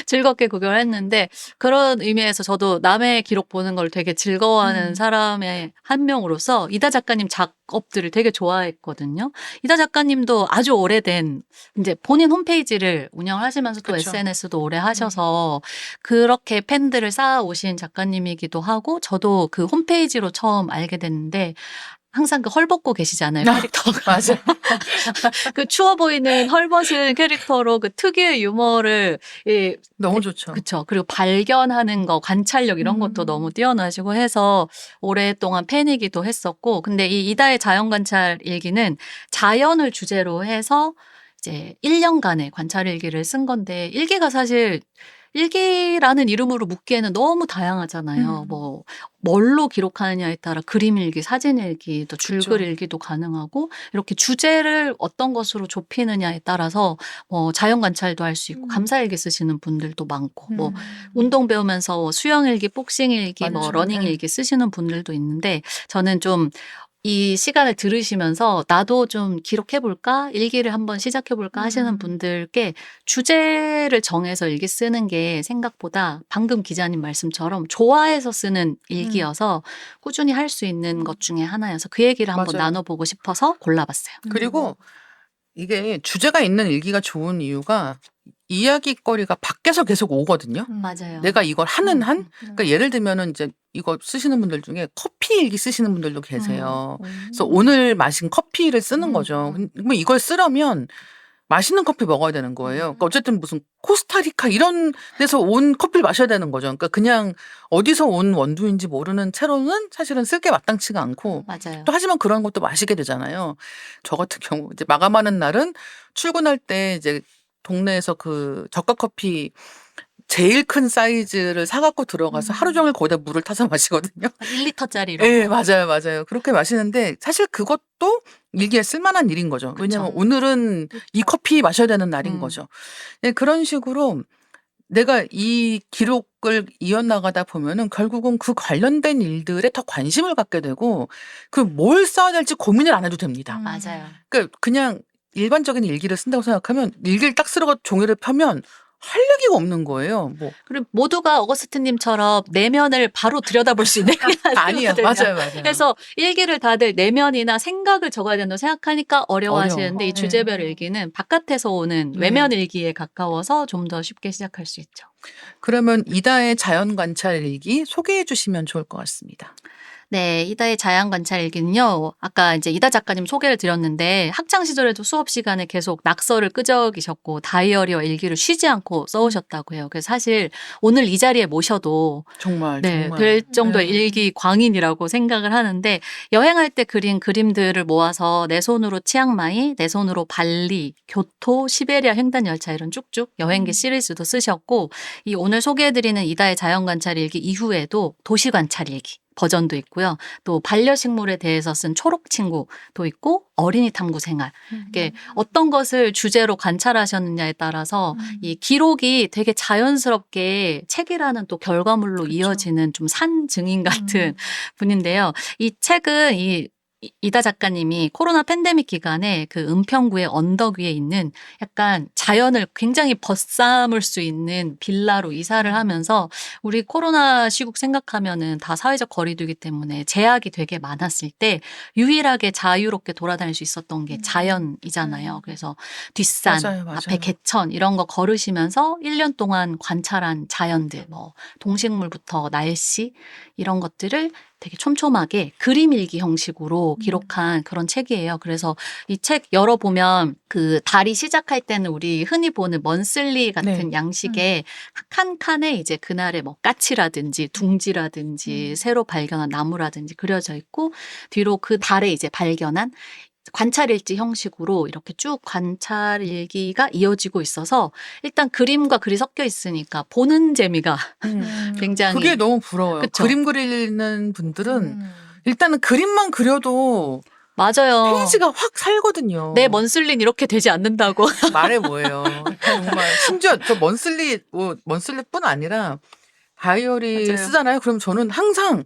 Speaker 2: 즐겁게 구경을 했는데 그런 의미에서 저도 남의 기록 보는 걸 되게 즐거워하는
Speaker 3: 음.
Speaker 2: 사람의 한 명으로서 이다 작가님 작업들을 되게 좋아했거든요. 이다 작가님도 아주 오래된 이제 본인 홈페이지를 운영하시면서 또
Speaker 1: 그쵸.
Speaker 2: SNS도 오래 하셔서 그렇게 팬들을 쌓아오신 작가님이기도 하고 저도 그 홈페이지로 처음 알게 됐는데 항상 그 헐벗고 계시잖아요, 캐릭터가.
Speaker 1: 맞아.
Speaker 2: 그 추워 보이는 헐벗은 캐릭터로 그 특유의 유머를
Speaker 1: 너무 좋죠.
Speaker 2: 그쵸. 그리고 발견하는 거, 관찰력 이런 것도 너무 뛰어나시고 해서 오랫동안 팬이기도 했었고 근데 이 이다의 자연관찰 일기는 자연을 주제로 해서 이제 1년간의 관찰 일기를 쓴 건데 일기가 사실 일기라는 이름으로 묻기에는 너무 다양하잖아요. 뭐 뭘로 기록하느냐에 따라 그림 일기, 사진 일기, 또 줄글 일기도 가능하고 이렇게 주제를 어떤 것으로 좁히느냐에 따라서 뭐 자연 관찰도 할 수 있고 감사 일기 쓰시는 분들도 많고 뭐 운동 배우면서 수영 일기, 복싱 일기, 뭐
Speaker 1: 많죠.
Speaker 2: 러닝
Speaker 1: 네.
Speaker 2: 일기 쓰시는 분들도 있는데 저는 좀 이 시간을 들으시면서 나도 좀 기록해볼까? 일기를 한번 시작해볼까? 하시는 분들께 주제를 정해서 일기 쓰는 게 생각보다 방금 기자님 말씀처럼 좋아해서 쓰는 일기여서 꾸준히 할 수 있는 것 중에 하나여서 그 얘기를 한번
Speaker 1: 맞아요.
Speaker 2: 나눠보고 싶어서 골라봤어요.
Speaker 1: 그리고 이게 주제가 있는 일기가 좋은 이유가 이야기거리가 밖에서 계속 오거든요.
Speaker 2: 맞아요.
Speaker 1: 내가 이걸 하는 한, 그러니까 예를 들면은 이제 이거 쓰시는 분들 중에 커피 일기 쓰시는 분들도 계세요. 그래서 오늘 마신 커피를 쓰는 거죠. 그러면 이걸 쓰려면 맛있는 커피 먹어야 되는 거예요. 그러니까 어쨌든 무슨 코스타리카 이런 데서 온 커피를 마셔야 되는 거죠. 그러니까 그냥 어디서 온 원두인지 모르는 채로는 사실은 쓸 게 마땅치가 않고
Speaker 2: 맞아요.
Speaker 1: 또 하지만 그런 것도 마시게 되잖아요. 저 같은 경우 이제 마감하는 날은 출근할 때 이제 동네에서 그 저가 커피 제일 큰 사이즈를 사갖고 들어가서 하루 종일 거기다 물을 타서 마시거든요.
Speaker 2: 1리터짜리 이런
Speaker 1: 예,
Speaker 2: 거.
Speaker 1: 맞아요, 맞아요. 그렇게 마시는데 사실 그것도 일기에 쓸만한 일인 거죠. 왜냐면
Speaker 2: 그쵸.
Speaker 1: 오늘은 이 커피 마셔야 되는 날인
Speaker 2: 음.
Speaker 1: 거죠. 예, 그런 식으로 내가 이 기록을 이어나가다 보면은 결국은 그 관련된 일들에 더 관심을 갖게 되고 그 뭘 써야 될지 고민을 안 해도 됩니다.
Speaker 2: 맞아요.
Speaker 1: 그러니까 그냥 일반적인 일기를 쓴다고 생각하면 일기를 딱 쓰러 종이를 펴면 할 얘기가 없는 거예요. 뭐
Speaker 2: 그리고 모두가 어거스트님처럼 내면을 바로 들여다볼 수 있는 게
Speaker 1: 아니야,
Speaker 2: 아니거든요.
Speaker 1: 맞아요, 맞아요.
Speaker 2: 그래서 일기를 다들 내면이나 생각을 적어야 된다고 생각하니까 어려워하시는데
Speaker 1: 어려워.
Speaker 2: 이 주제별 일기는 바깥에서 오는
Speaker 1: 네.
Speaker 2: 외면 일기에 가까워서 좀 더 쉽게 시작할 수 있죠.
Speaker 1: 그러면 이다의 자연 관찰 일기 소개해 주시면 좋을 것 같습니다.
Speaker 2: 네, 이다의 자연 관찰 일기는요. 아까 이제 이다 작가님 소개를 드렸는데 학창 시절에도 수업 시간에 계속 낙서를 끄적이셨고 다이어리와 일기를 쉬지 않고 써오셨다고 해요. 그래서 사실 오늘 이 자리에 모셔도
Speaker 1: 정말
Speaker 2: 네,
Speaker 1: 정말
Speaker 2: 될 정도의
Speaker 1: 네.
Speaker 2: 일기 광인이라고 생각을 하는데 여행할 때 그린 그림들을 모아서 내 손으로 치앙마이, 내 손으로 발리, 교토, 시베리아 횡단 열차 이런 쭉쭉 여행기 시리즈도 쓰셨고 이 오늘 소개해드리는 이다의 자연 관찰 일기 이후에도 도시 관찰 일기 버전도 있고요. 또 반려식물에 대해서 쓴 초록 친구도 있고 어린이 탐구 생활. 이게 어떤 것을 주제로 관찰하셨느냐에 따라서 이 기록이 되게 자연스럽게 책이라는 또 결과물로
Speaker 1: 그쵸.
Speaker 2: 이어지는 좀 산 증인 같은 분인데요. 이 책은 이다 작가님이 코로나 팬데믹 기간에 그 은평구의 언덕 위에 있는 약간 자연을 굉장히 벗삼을 수 있는 빌라로 이사를 하면서 우리 코로나 시국 생각하면은 다 사회적 거리두기 때문에 제약이 되게 많았을 때 유일하게 자유롭게 돌아다닐 수 있었던 게 자연이잖아요. 그래서 뒷산,
Speaker 1: 맞아요, 맞아요.
Speaker 2: 앞에 개천 이런 거 걸으시면서 1년 동안 관찰한 자연들, 뭐 동식물부터 날씨 이런 것들을 되게 촘촘하게 그림 일기 형식으로 기록한 그런 책이에요. 그래서 이 책 열어보면 그 달이 시작할 때는 우리 흔히 보는 먼슬리 같은
Speaker 1: 네.
Speaker 2: 양식의 한 칸에 이제 그날의 뭐 까치라든지 둥지라든지 새로 발견한 나무라든지 그려져 있고 뒤로 그 달에 이제 발견한 관찰일지 형식으로 이렇게 쭉 관찰일기가 이어지고 있어서 일단 그림과 글이 섞여 있으니까 보는 재미가 굉장히
Speaker 1: 그게 너무 부러워요.
Speaker 2: 그쵸?
Speaker 1: 그림 그리는 분들은 일단은 그림만 그려도
Speaker 2: 맞아요.
Speaker 1: 페이지가 확 살거든요.
Speaker 2: 내 먼슬린 이렇게 되지 않는다고.
Speaker 1: 말해 뭐예요. 정말 심지어 저 먼슬리뿐 아니라 다이어리
Speaker 2: 맞아요.
Speaker 1: 쓰잖아요. 그럼 저는 항상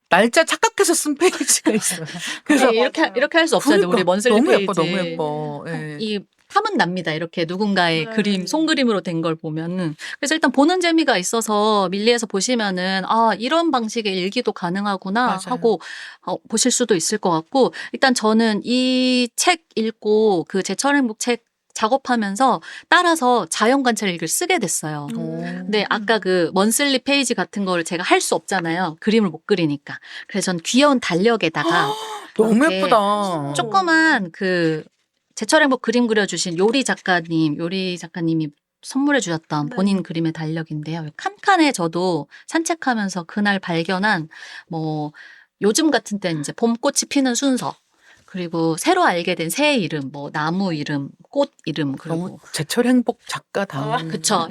Speaker 1: 날짜 착각해서 쓴 페이지가 있어요. 그래서
Speaker 2: 네, 이렇게 할 수 없잖아요. 우리
Speaker 1: 그러니까
Speaker 2: 먼슬리
Speaker 1: 너무
Speaker 2: 페이지.
Speaker 1: 예뻐, 너무 예뻐. 예.
Speaker 2: 이 탐은 납니다. 이렇게 누군가의
Speaker 3: 네.
Speaker 2: 그림, 손그림으로 된 걸 보면은. 그래서 일단 보는 재미가 있어서 밀리에서 보시면은 아, 이런 방식의 일기도 가능하구나
Speaker 1: 맞아요.
Speaker 2: 하고 보실 수도 있을 것 같고 일단 저는 이 책 읽고 그 제철 행복 책 작업하면서 따라서 자연 관찰 일기를 쓰게 됐어요. 근데 아까 그 먼슬리 페이지 같은 거를 제가 할 수 없잖아요. 그림을 못 그리니까. 그래서 전 귀여운 달력에다가
Speaker 1: 너무
Speaker 2: 이렇게
Speaker 1: 예쁘다.
Speaker 2: 조그만 그 제철 행복 그림 그려주신 요리 작가님이 선물해 주셨던
Speaker 3: 네.
Speaker 2: 본인 그림의 달력인데요. 칸칸에 저도 산책하면서 그날 발견한 뭐 요즘 같은 때는 이제 봄꽃이 피는 순서 그리고 새로 알게 된 새 이름, 뭐 나무 이름, 꽃 이름
Speaker 1: 너무
Speaker 2: 그리고
Speaker 1: 제철 행복 작가다운.
Speaker 2: 그쵸.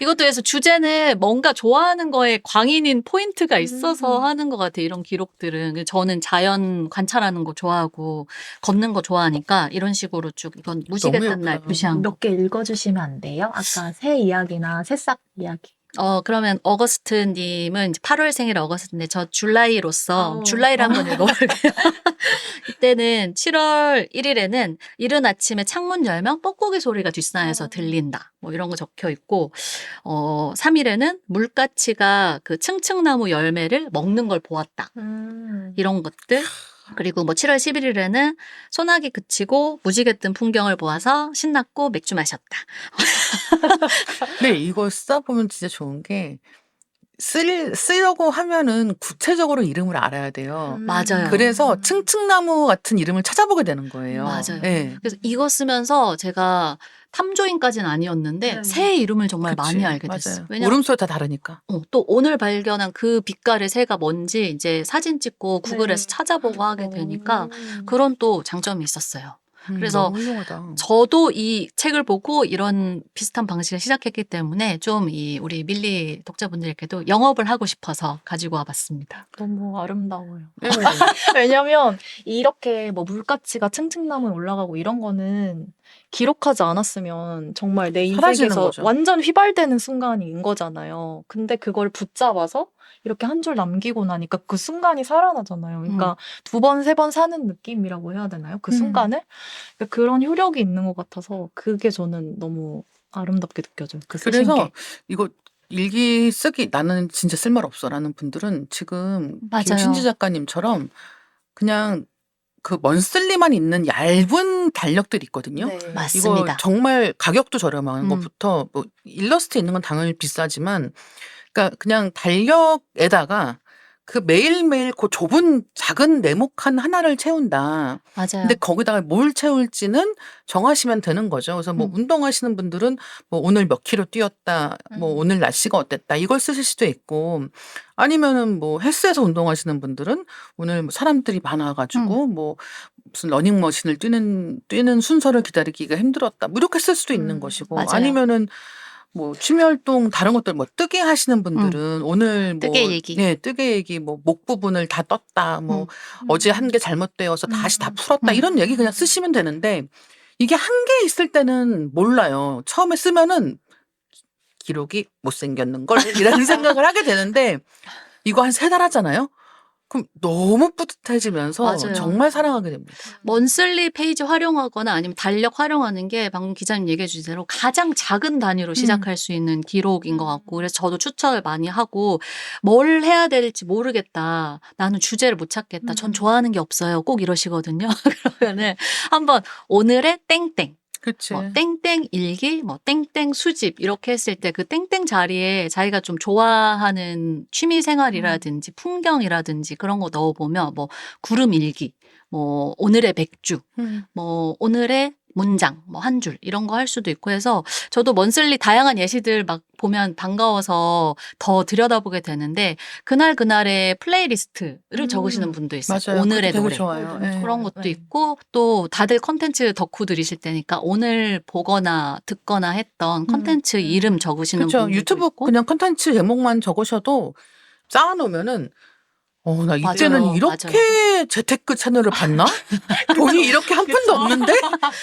Speaker 2: 이것도 해서 주제는 뭔가 좋아하는 거에 광인인 포인트가 있어서 하는 것 같아요. 이런 기록들은. 저는 자연 관찰하는 거 좋아하고 걷는 거 좋아하니까 이런 식으로 쭉 이건 무지개뜬 날
Speaker 1: 예쁘다.
Speaker 2: 표시한 거.
Speaker 4: 몇 개 읽어주시면 안 돼요? 아까 새 이야기나 새싹 이야기.
Speaker 2: 그러면 어거스트님은 이제 8월 생일 어거스트인데 저 줄라이로서 줄라이를 한번 읽어볼게요. 이때는 7월 1일에는 이른 아침에 창문 열면 뽁뽁이 소리가 뒷산에서 들린다. 뭐 이런 거 적혀 있고 3일에는 물가치가 그 층층나무 열매를 먹는 걸 보았다. 이런 것들. 그리고 뭐 7월 11일에는 소나기 그치고 무지개 뜬 풍경을 보아서 신났고 맥주 마셨다.
Speaker 1: 근데 이거 쓰다 보면 진짜 좋은 게 쓰려고 하면은 구체적으로 이름을 알아야 돼요.
Speaker 2: 맞아요.
Speaker 1: 그래서 층층나무 같은 이름을 찾아보게 되는 거예요.
Speaker 2: 맞아요.
Speaker 1: 예.
Speaker 2: 그래서 이거 쓰면서 제가 탐조인까지는 아니었는데
Speaker 4: 네.
Speaker 2: 새 이름을 정말
Speaker 1: 그치.
Speaker 2: 많이 알게 됐어요.
Speaker 1: 맞아요.
Speaker 2: 왜냐면
Speaker 1: 울음소리 다 다르니까.
Speaker 2: 또 오늘 발견한 그 빛깔의 새가 뭔지 이제 사진 찍고 구글에서
Speaker 3: 네.
Speaker 2: 찾아보고 하게 되니까 그런 또 장점이 있었어요. 그래서
Speaker 1: 너무 훌륭하다.
Speaker 2: 저도 이 책을 보고 이런 비슷한 방식을 시작했기 때문에 좀 우리 밀리 독자분들께도 영업을 하고 싶어서 가지고 와봤습니다.
Speaker 3: 너무 아름다워요.
Speaker 1: 예.
Speaker 3: 왜냐면 이렇게 뭐 물가치가 층층나무에 올라가고 이런 거는 기록하지 않았으면 정말 내
Speaker 1: 사라지는
Speaker 3: 인생에서
Speaker 1: 거죠.
Speaker 3: 완전 휘발되는 순간인 거잖아요. 근데 그걸 붙잡아서 이렇게 한 줄 남기고 나니까 그 순간이 살아나잖아요. 그러니까 두 번, 세 번 사는 느낌이라고 해야 되나요? 그 순간을? 그러니까 그런 효력이 있는 것 같아서 그게 저는 너무 아름답게 느껴져요. 그 쓰신
Speaker 1: 그래서
Speaker 3: 게.
Speaker 1: 이거 일기 쓰기 나는 진짜 쓸말 없어라는 분들은 지금
Speaker 2: 맞아요.
Speaker 1: 김신지 작가님처럼 그냥 그 먼슬리만 있는 얇은 달력들이 있거든요.
Speaker 3: 네.
Speaker 1: 이거
Speaker 2: 맞습니다.
Speaker 1: 정말 가격도 저렴한
Speaker 2: 음.
Speaker 1: 것부터 뭐 일러스트 있는 건 당연히 비싸지만 그러니까 그냥 달력에다가 그 매일매일 그 좁은 작은 네모칸 하나를 채운다.
Speaker 2: 맞아요.
Speaker 1: 근데 거기다가 뭘 채울지는 정하시면 되는 거죠. 그래서 뭐 운동하시는 분들은 뭐 오늘 몇 킬로 뛰었다, 뭐 오늘 날씨가 어땠다 이걸 쓰실 수도 있고 아니면은 뭐 헬스에서 운동하시는 분들은 오늘 뭐 사람들이 많아가지고 뭐 무슨 러닝머신을 뛰는 순서를 기다리기가 힘들었다. 뭐 이렇게 쓸 수도 있는 것이고
Speaker 2: 맞아요.
Speaker 1: 아니면은 뭐 취미 활동 다른 것들 뭐 뜨개 하시는 분들은 오늘 뭐
Speaker 2: 뜨개 일기.
Speaker 1: 네, 뜨개 일기 뭐 목 부분을 다 떴다. 뭐 어제 한 게 잘못되어서 다시 다 풀었다. 이런 얘기 그냥 쓰시면 되는데 이게 한 개 있을 때는 몰라요. 처음에 쓰면은 기록이 못생겼는 걸 이런 생각을 하게 되는데 이거 한 3달 하잖아요. 그럼 너무 뿌듯해지면서
Speaker 2: 맞아요.
Speaker 1: 정말 사랑하게 됩니다.
Speaker 2: 먼슬리 페이지 활용하거나 아니면 달력 활용하는 게 방금 기자님 얘기해 주신 대로 가장 작은 단위로 시작할 수 있는 기록인 것 같고 그래서 저도 추천을 많이 하고 뭘 해야 될지 모르겠다. 나는 주제를 못 찾겠다. 전 좋아하는 게 없어요. 꼭 이러시거든요. 그러면은 한번 오늘의 땡땡.
Speaker 1: 그치.
Speaker 2: 뭐 땡땡 일기, 뭐 땡땡 수집 이렇게 했을 때 그 땡땡 자리에 자기가 좀 좋아하는 취미 생활이라든지 풍경이라든지 그런 거 넣어보면 뭐 구름 일기, 뭐 오늘의 맥주, 뭐 오늘의 문장, 뭐 한 줄 이런 거 할 수도 있고 해서 저도 먼슬리 다양한 예시들 막 보면 반가워서 더 들여다보게 되는데 그날의 플레이리스트를 적으시는 분도 있어요.
Speaker 1: 맞아요.
Speaker 2: 오늘의
Speaker 1: 그것도 되게
Speaker 2: 노래.
Speaker 1: 좋아요. 예.
Speaker 2: 그런 것도
Speaker 3: 네.
Speaker 2: 있고 또 다들 컨텐츠 덕후 들이실 때니까 오늘 보거나 듣거나 했던 컨텐츠 이름 적으시는
Speaker 1: 그렇죠.
Speaker 2: 분들도
Speaker 1: 유튜브
Speaker 2: 있고
Speaker 1: 그냥 컨텐츠 제목만 적으셔도 쌓아놓으면은 나 이때는
Speaker 2: 맞아요.
Speaker 1: 이렇게 재테크 채널을 봤나? 돈이 이렇게 한 푼도 없는데?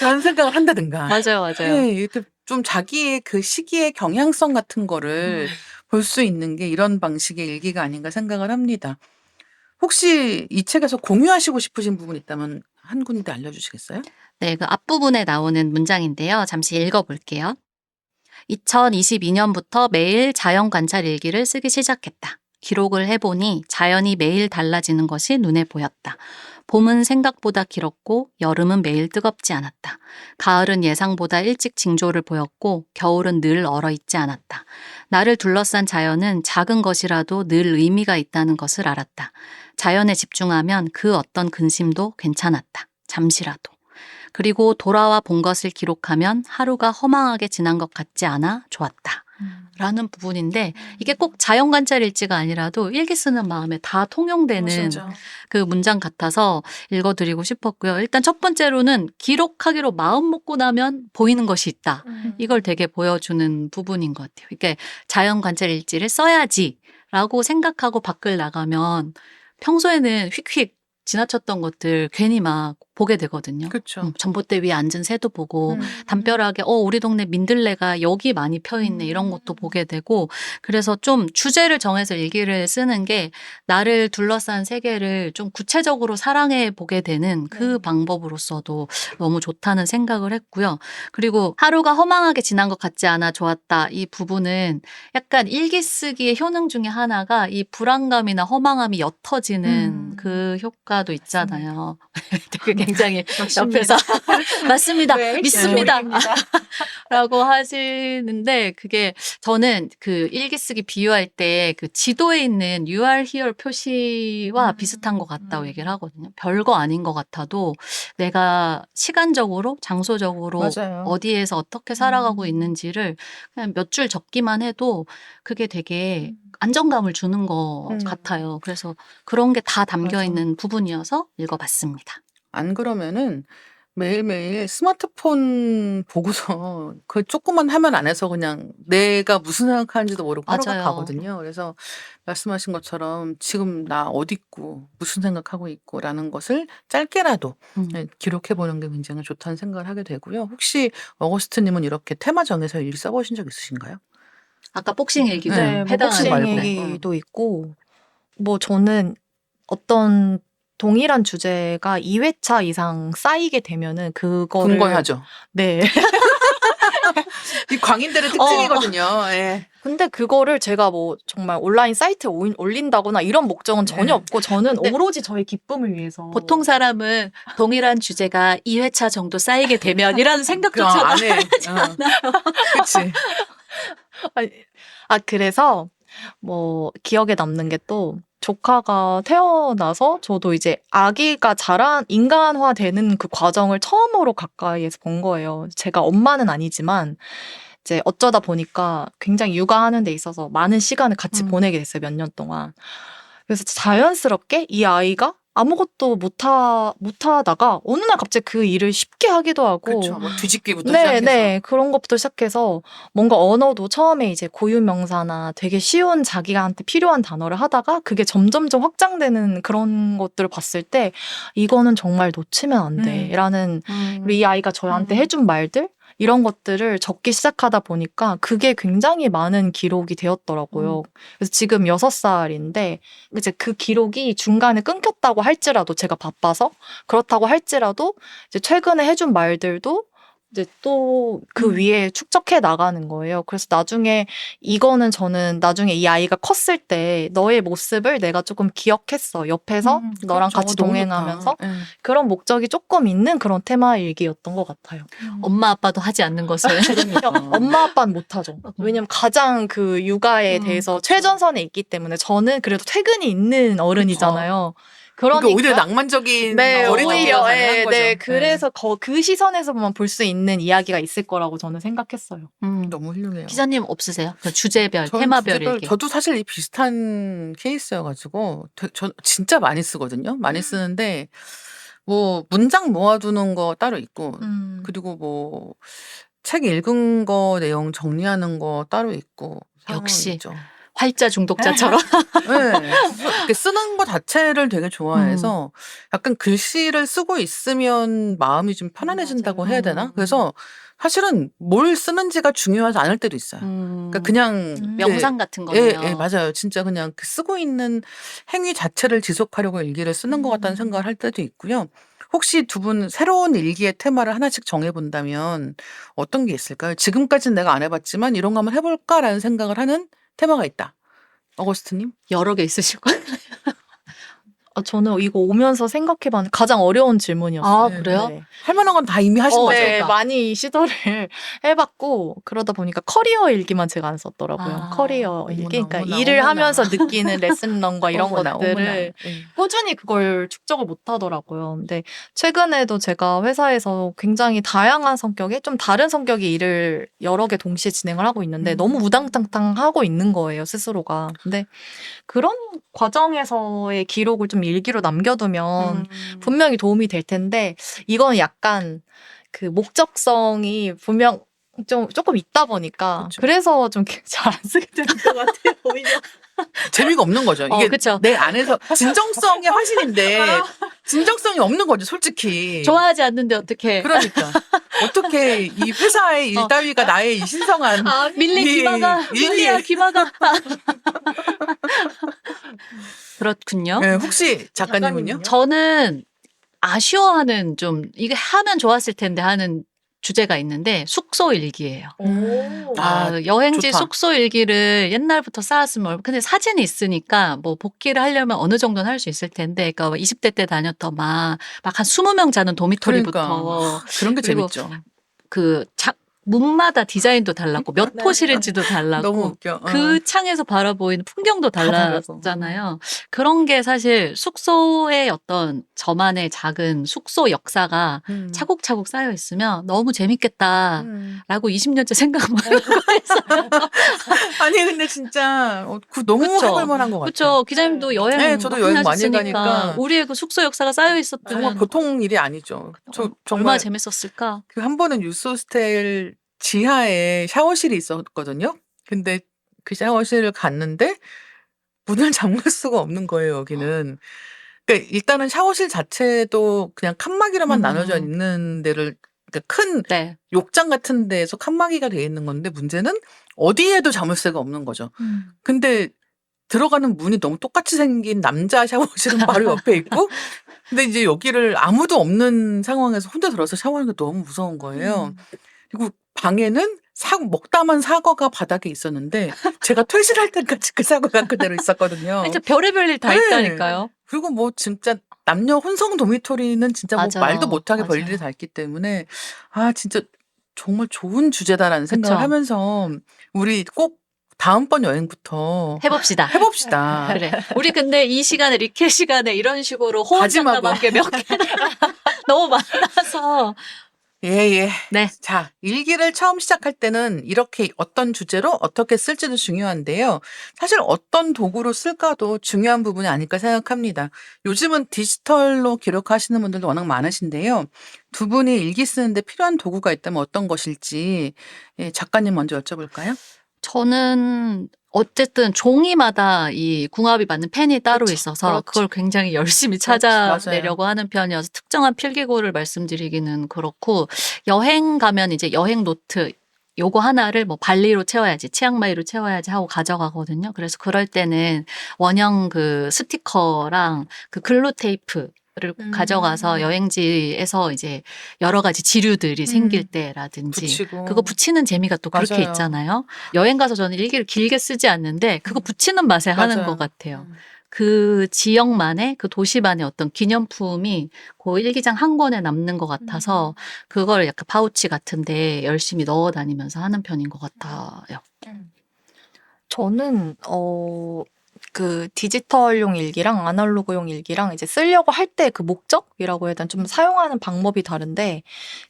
Speaker 1: 라는 생각을 한다든가.
Speaker 2: 맞아요.
Speaker 1: 네, 이렇게 좀 자기의 그 시기의 경향성 같은 거를 볼 수 있는 게 이런 방식의 일기가 아닌가 생각을 합니다. 혹시 이 책에서 공유하시고 싶으신 부분 있다면 한 군데 알려주시겠어요?
Speaker 2: 네, 그 앞부분에 나오는 문장인데요. 잠시 읽어볼게요. 2022년부터 매일 자연 관찰 일기를 쓰기 시작했다. 기록을 해보니 자연이 매일 달라지는 것이 눈에 보였다. 봄은 생각보다 길었고 여름은 매일 뜨겁지 않았다. 가을은 예상보다 일찍 징조를 보였고 겨울은 늘 얼어있지 않았다. 나를 둘러싼 자연은 작은 것이라도 늘 의미가 있다는 것을 알았다. 자연에 집중하면 그 어떤 근심도 괜찮았다. 잠시라도. 그리고 돌아와 본 것을 기록하면 하루가 허망하게 지난 것 같지 않아 좋았다. 라는 부분인데 이게 꼭 자연관찰 일지가 아니라도 일기 쓰는 마음에 다 통용되는 그 문장 같아서 읽어드리고 싶었고요. 일단 첫 번째로는 기록하기로 마음 먹고 나면 보이는 것이 있다. 이걸 되게 보여주는 부분인 것 같아요. 이게 자연관찰 일지를 써야지라고 생각하고 밖을 나가면 평소에는 휙휙 지나쳤던 것들 괜히 막 보게 되거든요.
Speaker 1: 그렇죠.
Speaker 2: 전봇대 위에 앉은 새도 보고 담벼락에 우리 동네 민들레가 여기 많이 펴있네 이런 것도 보게 되고 그래서 좀 주제를 정해서 일기를 쓰는 게 나를 둘러싼 세계를 좀 구체적으로 사랑해 보게 되는 그 방법으로서도 너무 좋다는 생각을 했고요. 그리고 하루가 허망하게 지난 것 같지 않아 좋았다. 이 부분은 약간 일기 쓰기의 효능 중에 하나가 이 불안감이나 허망함이 옅어지는 그 효과도 있잖아요. 되게 굉장히 옆에서 맞습니다.
Speaker 3: 네,
Speaker 2: 믿습니다.
Speaker 3: 핵심입니다.
Speaker 2: 라고 하시는데 그게 저는 그 일기 쓰기 비유할 때 그 지도에 있는 You are here 표시와 비슷한 것 같다고 얘기를 하거든요. 별거 아닌 것 같아도 내가 시간적으로 장소적으로
Speaker 1: 맞아요.
Speaker 2: 어디에서 어떻게 살아가고 있는지를 그냥 몇 줄 적기만 해도 그게 되게 안정감을 주는 것 같아요. 그래서 그런 게 다 담겨
Speaker 1: 맞아.
Speaker 2: 있는 부분이어서 읽어봤습니다.
Speaker 1: 안 그러면은 매일매일 스마트폰 보고서 그 조그만 화면 안에서 그냥 내가 무슨 생각하는지도 모르고 하루가
Speaker 2: 맞아요.
Speaker 1: 가거든요. 그래서 말씀하신 것처럼 지금 나 어디 있고 무슨 생각하고 있고라는 것을 짧게라도 기록해 보는 게 굉장히 좋다는 생각을 하게 되고요. 혹시 어거스트님은 이렇게 테마 정해서 일기 써보신 적 있으신가요?
Speaker 2: 아까 복싱 일기죠.
Speaker 1: 네,
Speaker 3: 네, 뭐
Speaker 2: 해당하는
Speaker 3: 복싱
Speaker 1: 말고.
Speaker 3: 얘기도 있고, 뭐 저는 어떤 동일한 주제가 2회차 이상 쌓이게 되면은 그거를
Speaker 1: 분권하죠.
Speaker 3: 네.
Speaker 1: 이 광인들의 특징이거든요. 예.
Speaker 3: 근데 그거를 제가 뭐 정말 온라인 사이트에 올린다거나 이런 목적은 전혀
Speaker 1: 네.
Speaker 3: 없고 저는
Speaker 2: 근데
Speaker 3: 오로지 저의 기쁨을 위해서
Speaker 2: 보통 사람은 동일한 주제가 2회차 정도 쌓이게 되면이라는
Speaker 1: 그
Speaker 2: 생각조차도
Speaker 1: 안에 그치.
Speaker 3: 그래서 뭐 기억에 남는 게 또 조카가 태어나서 저도 이제 아기가 인간화되는 그 과정을 처음으로 가까이에서 본 거예요. 제가 엄마는 아니지만 이제 어쩌다 보니까 굉장히 육아하는 데 있어서 많은 시간을 같이 보내게 됐어요. 몇 년 동안. 그래서 자연스럽게 이 아이가 아무것도 못하다가 어느 날 갑자기 그 일을 쉽게 하기도 하고
Speaker 1: 그렇죠. 뭐 뒤집기부터
Speaker 3: 네,
Speaker 1: 시작해서.
Speaker 3: 네. 그런 것부터 시작해서 뭔가 언어도 처음에 이제 고유명사나 되게 쉬운 자기한테 필요한 단어를 하다가 그게 점점점 확장되는 그런 것들을 봤을 때 이거는 정말 놓치면 안 돼. 라는 우리 이 아이가 저한테 해준 말들 이런 것들을 적기 시작하다 보니까 그게 굉장히 많은 기록이 되었더라고요. 그래서 지금 6살인데 이제 그 기록이 중간에 끊겼다고 할지라도 제가 바빠서 그렇다고 할지라도 이제 최근에 해준 말들도 이제 또 그 위에 축적해 나가는 거예요. 그래서 나중에 이거는 저는 나중에 이 아이가 컸을 때 너의 모습을 내가 조금 기억했어. 옆에서 너랑
Speaker 1: 그렇죠.
Speaker 3: 같이
Speaker 1: 너무
Speaker 3: 동행하면서
Speaker 1: 좋다. 예.
Speaker 3: 그런 목적이 조금 있는 그런 테마 일기였던 것 같아요.
Speaker 2: 엄마 아빠도 하지 않는 것을
Speaker 3: 엄마 아빠는 못하죠. 왜냐면 가장 그 육아에 대해서 최전선에 있기 때문에 저는 그래도 퇴근이 있는 어른이잖아요.
Speaker 1: 그러니까 오히려 낭만적인
Speaker 3: 네,
Speaker 1: 거리두기가
Speaker 3: 오히려
Speaker 1: 가능한 거죠.
Speaker 3: 네, 그래서 그 시선에서만 볼 수 있는 이야기가 있을 거라고 저는 생각했어요.
Speaker 1: 너무 훌륭해요.
Speaker 2: 기자님 없으세요? 그 주제별,
Speaker 1: 저는
Speaker 2: 테마별
Speaker 1: 주제별,
Speaker 2: 일기.
Speaker 1: 저도 사실 이 비슷한 케이스여가지고 저 진짜 많이 쓰거든요. 많이 쓰는데 뭐 문장 모아두는 거 따로 있고 그리고 뭐 책 읽은 거 내용 정리하는 거 따로 있고
Speaker 2: 역시.
Speaker 1: 있죠.
Speaker 2: 활자 중독자처럼.
Speaker 1: 네. 이렇게 쓰는 거 자체를 되게 좋아해서 약간 글씨를 쓰고 있으면 마음이 좀 편안해진다고
Speaker 3: 맞아요.
Speaker 1: 해야 되나? 그래서 사실은 뭘 쓰는지가 중요하지 않을 때도 있어요. 그러니까 그냥
Speaker 2: 명상 같은
Speaker 1: 예,
Speaker 2: 거네요.
Speaker 1: 예, 맞아요. 진짜 그냥 그 쓰고 있는 행위 자체를 지속하려고 일기를 쓰는 것 같다는 생각을 할 때도 있고요. 혹시 두 분 새로운 일기의 테마를 하나씩 정해본다면 어떤 게 있을까요? 지금까지는 내가 안 해봤지만 이런 거 한번 해볼까라는 생각을 하는 테마가 있다. 어거스트님?
Speaker 2: 여러 개 있으실 거예요.
Speaker 3: 저는 이거 오면서 생각해봤는데 가장 어려운 질문이었어요.
Speaker 2: 아, 그래요?
Speaker 3: 네.
Speaker 1: 할 만한 건 다 이미 하신 거죠?
Speaker 3: 네, 많이 시도를 해봤고 그러다 보니까 커리어 일기만 제가 안 썼더라고요.
Speaker 2: 아,
Speaker 3: 커리어 일기,
Speaker 1: 어머나,
Speaker 3: 그러니까
Speaker 1: 어머나,
Speaker 3: 일을
Speaker 1: 어머나.
Speaker 3: 하면서 느끼는 레슨런과 이런
Speaker 1: 어머나,
Speaker 3: 것들을
Speaker 1: 어머나. 예.
Speaker 3: 꾸준히 그걸 축적을 못 하더라고요. 근데 최근에도 제가 회사에서 굉장히 다양한 성격의 좀 다른 성격의 일을 여러 개 동시에 진행을 하고 있는데 너무 우당탕탕 하고 있는 거예요, 스스로가. 근데 그런 과정에서의 기록을 좀 일기로 남겨두면 분명히 도움이 될 텐데 이건 약간 그 목적성이 분명 조금 있다 보니까
Speaker 1: 그쵸.
Speaker 3: 그래서 좀 잘 안 쓰게 되는 것 같아요. 오히려.
Speaker 1: 재미가 없는 거죠. 이게
Speaker 2: 그쵸.
Speaker 1: 내 안에서 진정성의 화신인데 진정성이 없는 거죠, 솔직히.
Speaker 2: 좋아하지 않는데 어떻게.
Speaker 1: 그러니까 어떻게 이 회사의 일 따위가 나의 이 신성한
Speaker 2: 밀리
Speaker 1: 이
Speaker 2: 귀마가, 밀리야 귀마가. 그렇군요.
Speaker 1: 네, 혹시 작가님은요?
Speaker 2: 저는 아쉬워하는 좀 이게 하면 좋았을 텐데 하는 주제가 있는데 숙소 일기예요.
Speaker 3: 오.
Speaker 2: 여행지
Speaker 1: 좋다.
Speaker 2: 숙소 일기를 옛날부터 쌓았으면 근데 사진이 있으니까 뭐 복기를 하려면 어느 정도는 할 수 있을 텐데 그러니까 20대 때 다녔던 막 한 20명 자는 도미토리부터
Speaker 1: 그런 게
Speaker 2: 그리고
Speaker 1: 재밌죠.
Speaker 2: 문마다 디자인도 달랐고 몇
Speaker 3: 네.
Speaker 2: 호실인지도
Speaker 1: 너무
Speaker 2: 달랐고
Speaker 1: 웃겨.
Speaker 2: 그 창에서 바라보이는 풍경도
Speaker 1: 다 다르고.
Speaker 2: 달랐잖아요. 그런 게 사실 숙소의 어떤 저만의 작은 숙소 역사가 차곡차곡 쌓여 있으면 너무 재밌겠다라고 20년째 생각만 하고
Speaker 1: 아니 근데 진짜 너무
Speaker 2: 그쵸.
Speaker 1: 해볼 만한 것 같아요.
Speaker 2: 그렇죠. 기자님도 여행
Speaker 1: 네, 저도 여행 많이
Speaker 2: 하셨으니까
Speaker 1: 가니까.
Speaker 2: 우리의 그 숙소 역사가 쌓여
Speaker 1: 정말
Speaker 2: 있었다면
Speaker 1: 보통 일이 아니죠. 저
Speaker 2: 얼마나
Speaker 1: 정말
Speaker 2: 재밌었을까?
Speaker 1: 그 한 번은 유스호스텔 지하에 샤워실이 있었거든요. 근데 그 샤워실을 갔는데 문을 잠글 수가 없는 거예요, 여기는. 그러니까 일단은 샤워실 자체도 그냥 칸막이로만 나눠져 있는 데를 그러니까 큰
Speaker 2: 네.
Speaker 1: 욕장 같은 데에서 칸막이가 돼 있는 건데 문제는 어디에도 자물쇠가 없는 거죠. 근데 들어가는 문이 너무 똑같이 생긴 남자 샤워실은 바로 옆에 있고 근데 이제 여기를 아무도 없는 상황에서 혼자 들어서 샤워하는 게 너무 무서운 거예요. 그리고 방에는 먹다만 사과가 바닥에 있었는데 제가 퇴실할 때까지 그 사과가 그대로 있었거든요.
Speaker 2: 진짜 별의별 일 다
Speaker 1: 네.
Speaker 2: 있다니까요.
Speaker 1: 그리고 뭐 진짜 남녀 혼성 도미토리는 진짜 뭐
Speaker 2: 맞아요.
Speaker 1: 말도 못하게
Speaker 2: 맞아요.
Speaker 1: 별일이 다 있기 때문에 진짜 정말 좋은 주제다라는 생각을
Speaker 2: 그쵸.
Speaker 1: 하면서 우리 꼭 다음번 여행부터
Speaker 2: 해봅시다.
Speaker 1: 해봅시다.
Speaker 2: 그래. 우리 근데 이 시간에 리케 시간에 이런 식으로
Speaker 1: 다짐하고.
Speaker 2: 호언장담한 게 몇 개나 너무 많아서
Speaker 1: 예.
Speaker 2: 네.
Speaker 1: 자, 일기를 처음 시작할 때는 이렇게 어떤 주제로 어떻게 쓸지도 중요한데요. 사실 어떤 도구로 쓸까도 중요한 부분이 아닐까 생각합니다. 요즘은 디지털로 기록하시는 분들도 워낙 많으신데요. 두 분이 일기 쓰는데 필요한 도구가 있다면 어떤 것일지 작가님 먼저 여쭤볼까요?
Speaker 2: 저는 어쨌든 종이마다 이 궁합이 맞는 펜이 따로
Speaker 3: 그쵸.
Speaker 2: 있어서
Speaker 3: 그렇죠.
Speaker 2: 그걸 굉장히 열심히
Speaker 1: 맞아요.
Speaker 2: 찾아내려고 하는 편이어서 특정한 필기구를 말씀드리기는 그렇고 여행 가면 이제 여행 노트 요거 하나를 뭐 발리로 채워야지 치앙마이로 채워야지 하고 가져가거든요. 그래서 그럴 때는 원형 그 스티커랑 그 글루 테이프를 가져가서 여행지에서 이제 여러 가지 지류들이 생길 때라든지
Speaker 1: 붙이고.
Speaker 2: 그거 붙이는 재미가 또 그렇게
Speaker 1: 맞아요.
Speaker 2: 있잖아요. 여행 가서 저는 일기를 길게 쓰지 않는데 그거 붙이는 맛에 하는
Speaker 1: 맞아요.
Speaker 2: 것 같아요. 그 지역만의 그 도시만의 어떤 기념품이 그 일기장 한 권에 남는 것 같아서 그걸 약간 파우치 같은데 열심히 넣어 다니면서 하는 편인 것 같아요.
Speaker 3: 저는 그 디지털용 일기랑 아날로그용 일기랑 이제 쓰려고 할 때 그 목적이라고 해야 되나 좀 사용하는 방법이 다른데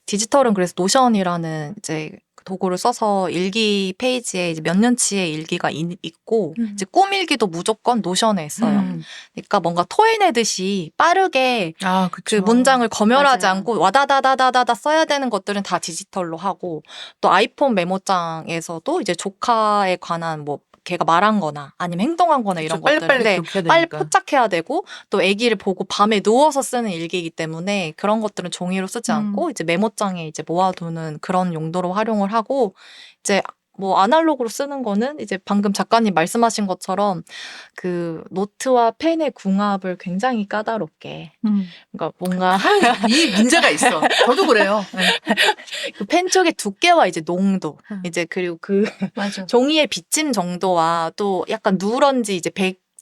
Speaker 3: 디지털은 그래서 노션이라는 이제 도구를 써서 일기 페이지에 이제 몇 년치의 일기가 있고 이제 꿈일기도 무조건 노션에 써요. 그러니까 뭔가 토해내듯이 빠르게 그
Speaker 1: 그쵸.
Speaker 3: 문장을 검열하지
Speaker 2: 맞아요.
Speaker 3: 않고 와다다다다다다 써야 되는 것들은 다 디지털로 하고 또 아이폰 메모장에서도 이제 조카에 관한 뭐 걔가 말한 거나 아니면 행동한 거나 이런 것들
Speaker 1: 빨리빨리
Speaker 3: 네,
Speaker 1: 기록해야
Speaker 3: 빨리
Speaker 1: 되니까.
Speaker 3: 포착해야 되고 또 아기를 보고 밤에 누워서 쓰는 일기이기 때문에 그런 것들은 종이로 쓰지 않고 이제 메모장에 이제 모아두는 그런 용도로 활용을 하고 이제 뭐 아날로그로 쓰는 거는 이제 방금 작가님 말씀하신 것처럼 그 노트와 펜의 궁합을 굉장히 까다롭게 그러니까 뭔가
Speaker 1: 이 문제가 있어. 저도 그래요. 네.
Speaker 3: 그 펜 쪽의 두께와 이제 농도 이제 그리고 그
Speaker 2: 맞아.
Speaker 3: 종이의 비침 정도와 또 약간 누런지 이제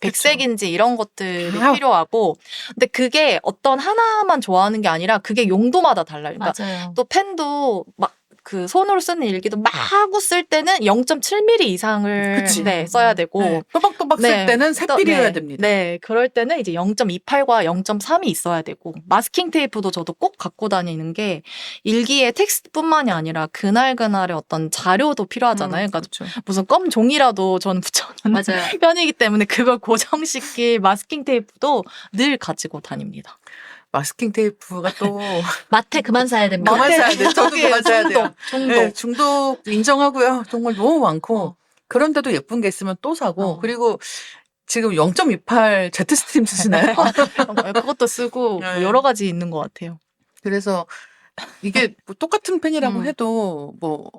Speaker 3: 백색인지 이런 것들이
Speaker 1: 아.
Speaker 3: 필요하고 근데 그게 어떤 하나만 좋아하는 게 아니라 그게 용도마다 달라요. 그러니까
Speaker 2: 맞아요.
Speaker 3: 또 펜도 막 그 손으로 쓰는 일기도 마구 쓸 때는 0.7mm 이상을
Speaker 1: 그치.
Speaker 3: 네, 써야 되고
Speaker 1: 네. 또박또박 쓸
Speaker 3: 네.
Speaker 1: 때는 샛필이어야
Speaker 3: 네.
Speaker 1: 됩니다.
Speaker 3: 네, 그럴 때는 이제 0.28과 0.3이 있어야 되고 마스킹 테이프도 저도 꼭 갖고 다니는 게 일기의 텍스트뿐만이 아니라 그날그날의 어떤 자료도 필요하잖아요. 그러니까
Speaker 1: 그렇죠.
Speaker 3: 무슨 껌 종이라도 저는 붙여놓는
Speaker 2: 맞아요.
Speaker 3: 편이기 때문에 그걸 고정시킬 마스킹 테이프도 늘 가지고 다닙니다.
Speaker 1: 마스킹 테이프가 또
Speaker 2: 마트 그만 사야 됩니다.
Speaker 1: 그만 사야 돼요. 저도 그만 사야 돼요.
Speaker 3: 중독.
Speaker 1: 네, 중독 인정하고요. 정말 너무 많고 그런데도 예쁜 게 있으면 또 사고 그리고 지금 0.28 제트스트림 쓰시나요?
Speaker 3: 그것도 쓰고
Speaker 1: 네.
Speaker 3: 뭐 여러 가지 있는 것 같아요.
Speaker 1: 그래서 이게 뭐 똑같은 펜이라고 해도 뭐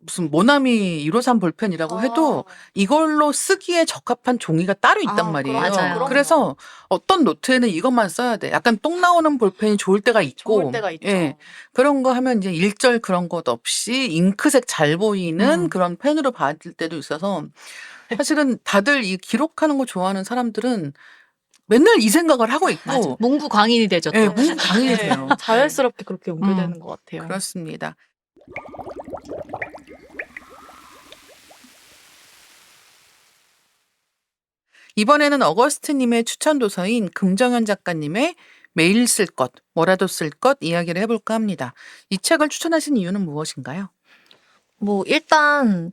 Speaker 1: 무슨 모나미 153 볼펜이라고 해도 이걸로 쓰기에 적합한 종이가 따로 있단 말이에요.
Speaker 2: 맞아요.
Speaker 1: 그래서 어떤 노트에는 이것만 써야 돼. 약간 똥 나오는 볼펜이 좋을 때가 있고,
Speaker 3: 좋을 때가 있죠.
Speaker 1: 예, 그런 거 하면 이제 일절 그런 것 없이 잉크색 잘 보이는 그런 펜으로 받을 때도 있어서 사실은 다들 이 기록하는 거 좋아하는 사람들은 맨날 이 생각을 하고 있고,
Speaker 2: 맞아. 문구 광인이 되죠. 또.
Speaker 1: 예, 문구 강의 돼요.
Speaker 3: 자연스럽게 그렇게 연결되는 것 같아요.
Speaker 1: 그렇습니다. 이번에는 어거스트님의 추천 도서인 금정현 작가님의 매일 쓸 것, 뭐라도 쓸 것 이야기를 해볼까 합니다. 이 책을 추천하신 이유는 무엇인가요?
Speaker 3: 뭐 일단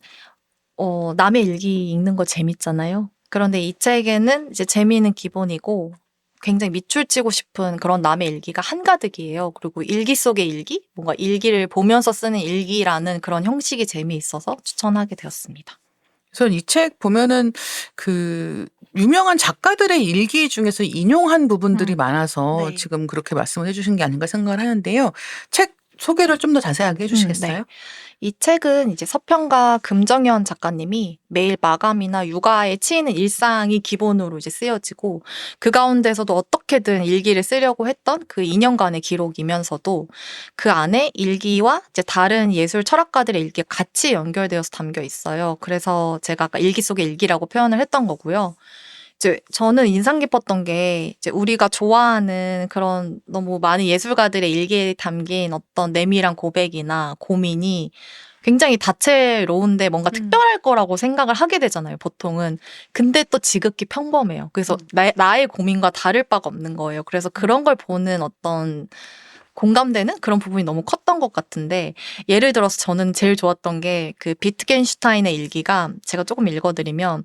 Speaker 3: 남의 일기 읽는 거 재밌잖아요. 그런데 이 책에는 이제 재미는 기본이고 굉장히 밑줄치고 싶은 그런 남의 일기가 한가득이에요. 그리고 일기 속의 일기, 뭔가 일기를 보면서 쓰는 일기라는 그런 형식이 재미있어서 추천하게 되었습니다.
Speaker 1: 그래서 이 책 보면은 그 유명한 작가들의 일기 중에서 인용한 부분들이 많아서
Speaker 3: 네.
Speaker 1: 지금 그렇게 말씀을 해주신 게 아닌가 생각을 하는데요. 책 소개를 좀 더 자세하게 해주시겠어요?
Speaker 3: 네. 이 책은 이제 서평가 금정현 작가님이 매일 마감이나 육아에 치이는 일상이 기본으로 이제 쓰여지고 그 가운데서도 어떻게든 일기를 쓰려고 했던 그 2년간의 기록이면서도 그 안에 일기와 이제 다른 예술 철학가들의 일기가 같이 연결되어서 담겨 있어요. 그래서 제가 아까 일기 속의 일기라고 표현을 했던 거고요. 이제 저는 인상 깊었던 게 이제 우리가 좋아하는 그런 너무 많은 예술가들의 일기에 담긴 어떤 내밀한 고백이나 고민이 굉장히 다채로운데 뭔가 특별할 거라고 생각을 하게 되잖아요, 보통은. 근데 또 지극히 평범해요. 그래서 나의 고민과 다를 바가 없는 거예요. 그래서 그런 걸 보는 어떤 공감되는 그런 부분이 너무 컸던 것 같은데 예를 들어서 저는 제일 좋았던 게 그 비트겐슈타인의 일기가 제가 조금 읽어드리면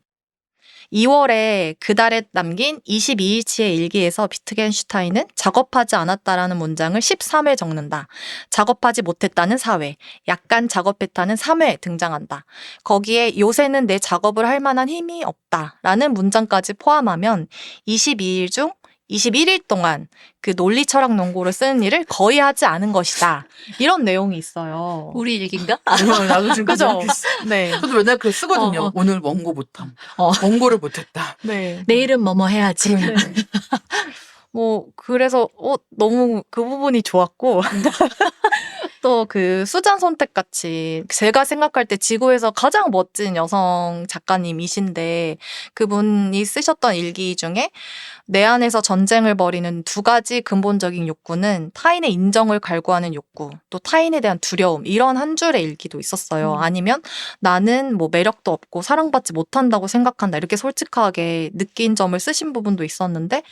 Speaker 3: 2월에 그달에 남긴 22일치의 일기에서 비트겐슈타인은 작업하지 않았다라는 문장을 13회 적는다. 작업하지 못했다는 4회, 약간 작업했다는 3회 등장한다. 거기에 요새는 내 작업을 할 만한 힘이 없다라는 문장까지 포함하면 22일 중 21일 동안 그 논리 철학 논고를 쓰는 일을 거의 하지 않은 것이다. 이런 내용이 있어요.
Speaker 2: 우리 일기인가?
Speaker 1: 나도 지금
Speaker 3: 그죠?
Speaker 1: 네. 저도 맨날 그거 쓰거든요. 오늘 원고 못함. 원고를 못했다.
Speaker 3: 네.
Speaker 2: 내일은 뭐뭐 해야지.
Speaker 3: 뭐 그래서 너무 그 부분이 좋았고 또 그 수잔 손택 같이 제가 생각할 때 지구에서 가장 멋진 여성 작가님이신데 그분이 쓰셨던 일기 중에 내 안에서 전쟁을 벌이는 두 가지 근본적인 욕구는 타인의 인정을 갈구하는 욕구, 또 타인에 대한 두려움, 이런 한 줄의 일기도 있었어요. 아니면 나는 뭐 매력도 없고 사랑받지 못한다고 생각한다, 이렇게 솔직하게 느낀 점을 쓰신 부분도 있었는데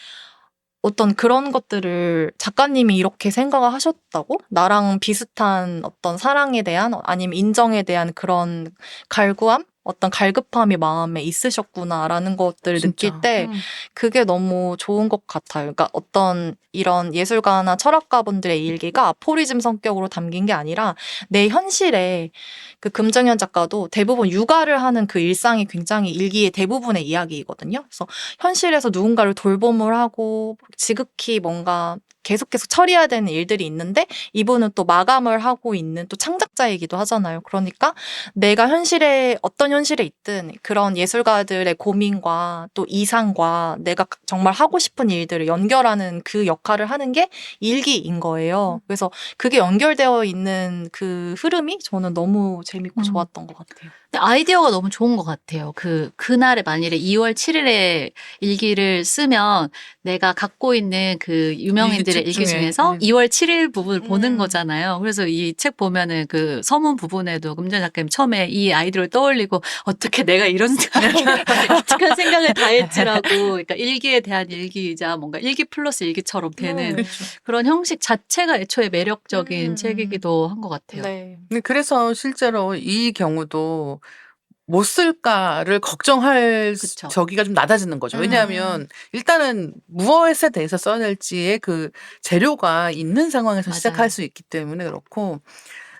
Speaker 3: 어떤 그런 것들을 작가님이 이렇게 생각을 하셨다고? 나랑 비슷한 어떤 사랑에 대한 아니면 인정에 대한 그런 갈구함? 어떤 갈급함이 마음에 있으셨구나라는 것들을
Speaker 1: 진짜.
Speaker 3: 느낄 때 그게 너무 좋은 것 같아요. 그러니까 어떤 이런 예술가나 철학가분들의 일기가 아포리즘 성격으로 담긴 게 아니라 내 현실에 그 금정현 작가도 대부분 육아를 하는 그 일상이 굉장히 일기의 대부분의 이야기이거든요. 그래서 현실에서 누군가를 돌봄을 하고 지극히 뭔가 계속 처리해야 되는 일들이 있는데 이분은 또 마감을 하고 있는 또 창작자이기도 하잖아요. 그러니까 내가 현실에 어떤 현실에 있든 그런 예술가들의 고민과 또 이상과 내가 정말 하고 싶은 일들을 연결하는 그 역할을 하는 게 일기인 거예요. 그래서 그게 연결되어 있는 그 흐름이 저는 너무 재밌고 좋았던 것 같아요.
Speaker 2: 근데 아이디어가 너무 좋은 것 같아요. 그날에 만일에 2월 7일에 일기를 쓰면 내가 갖고 있는 그 유명인들의
Speaker 1: 일기 책
Speaker 2: 일기
Speaker 1: 중에.
Speaker 2: 중에서 2월 7일 부분을 보는 거잖아요. 그래서 이 책 보면은 그 서문 부분에도 금전 작가님 처음에 이 아이디어를 떠올리고 어떻게 내가 이런 독특한 생각을 다 했지라고, 그러니까 일기에 대한 일기이자 뭔가 일기 플러스 일기처럼 되는 그런 형식 자체가 애초에 매력적인 책이기도 한 것 같아요.
Speaker 3: 네.
Speaker 1: 그래서 실제로 이 경우도 못 쓸까를 걱정할
Speaker 2: 그쵸.
Speaker 1: 저기가 좀 낮아지는 거죠. 왜냐하면 일단은 무엇에 대해서 써야 될지의 그 재료가 있는 상황에서
Speaker 2: 맞아요.
Speaker 1: 시작할 수 있기 때문에 그렇고,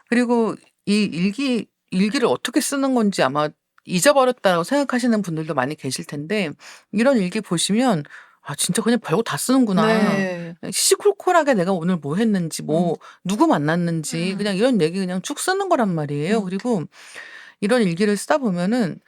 Speaker 1: 그리고 이 일기를 어떻게 쓰는 건지 아마 잊어버렸다고 생각하시는 분들도 많이 계실 텐데 이런 일기 보시면 아 진짜 그냥 별거 다 쓰는구나.
Speaker 3: 네.
Speaker 1: 시시콜콜하게 내가 오늘 뭐 했는지 뭐 누구 만났는지 그냥 이런 얘기 그냥 쭉 쓰는 거란 말이에요. 그리고 이런 일기를 쓰다 보면은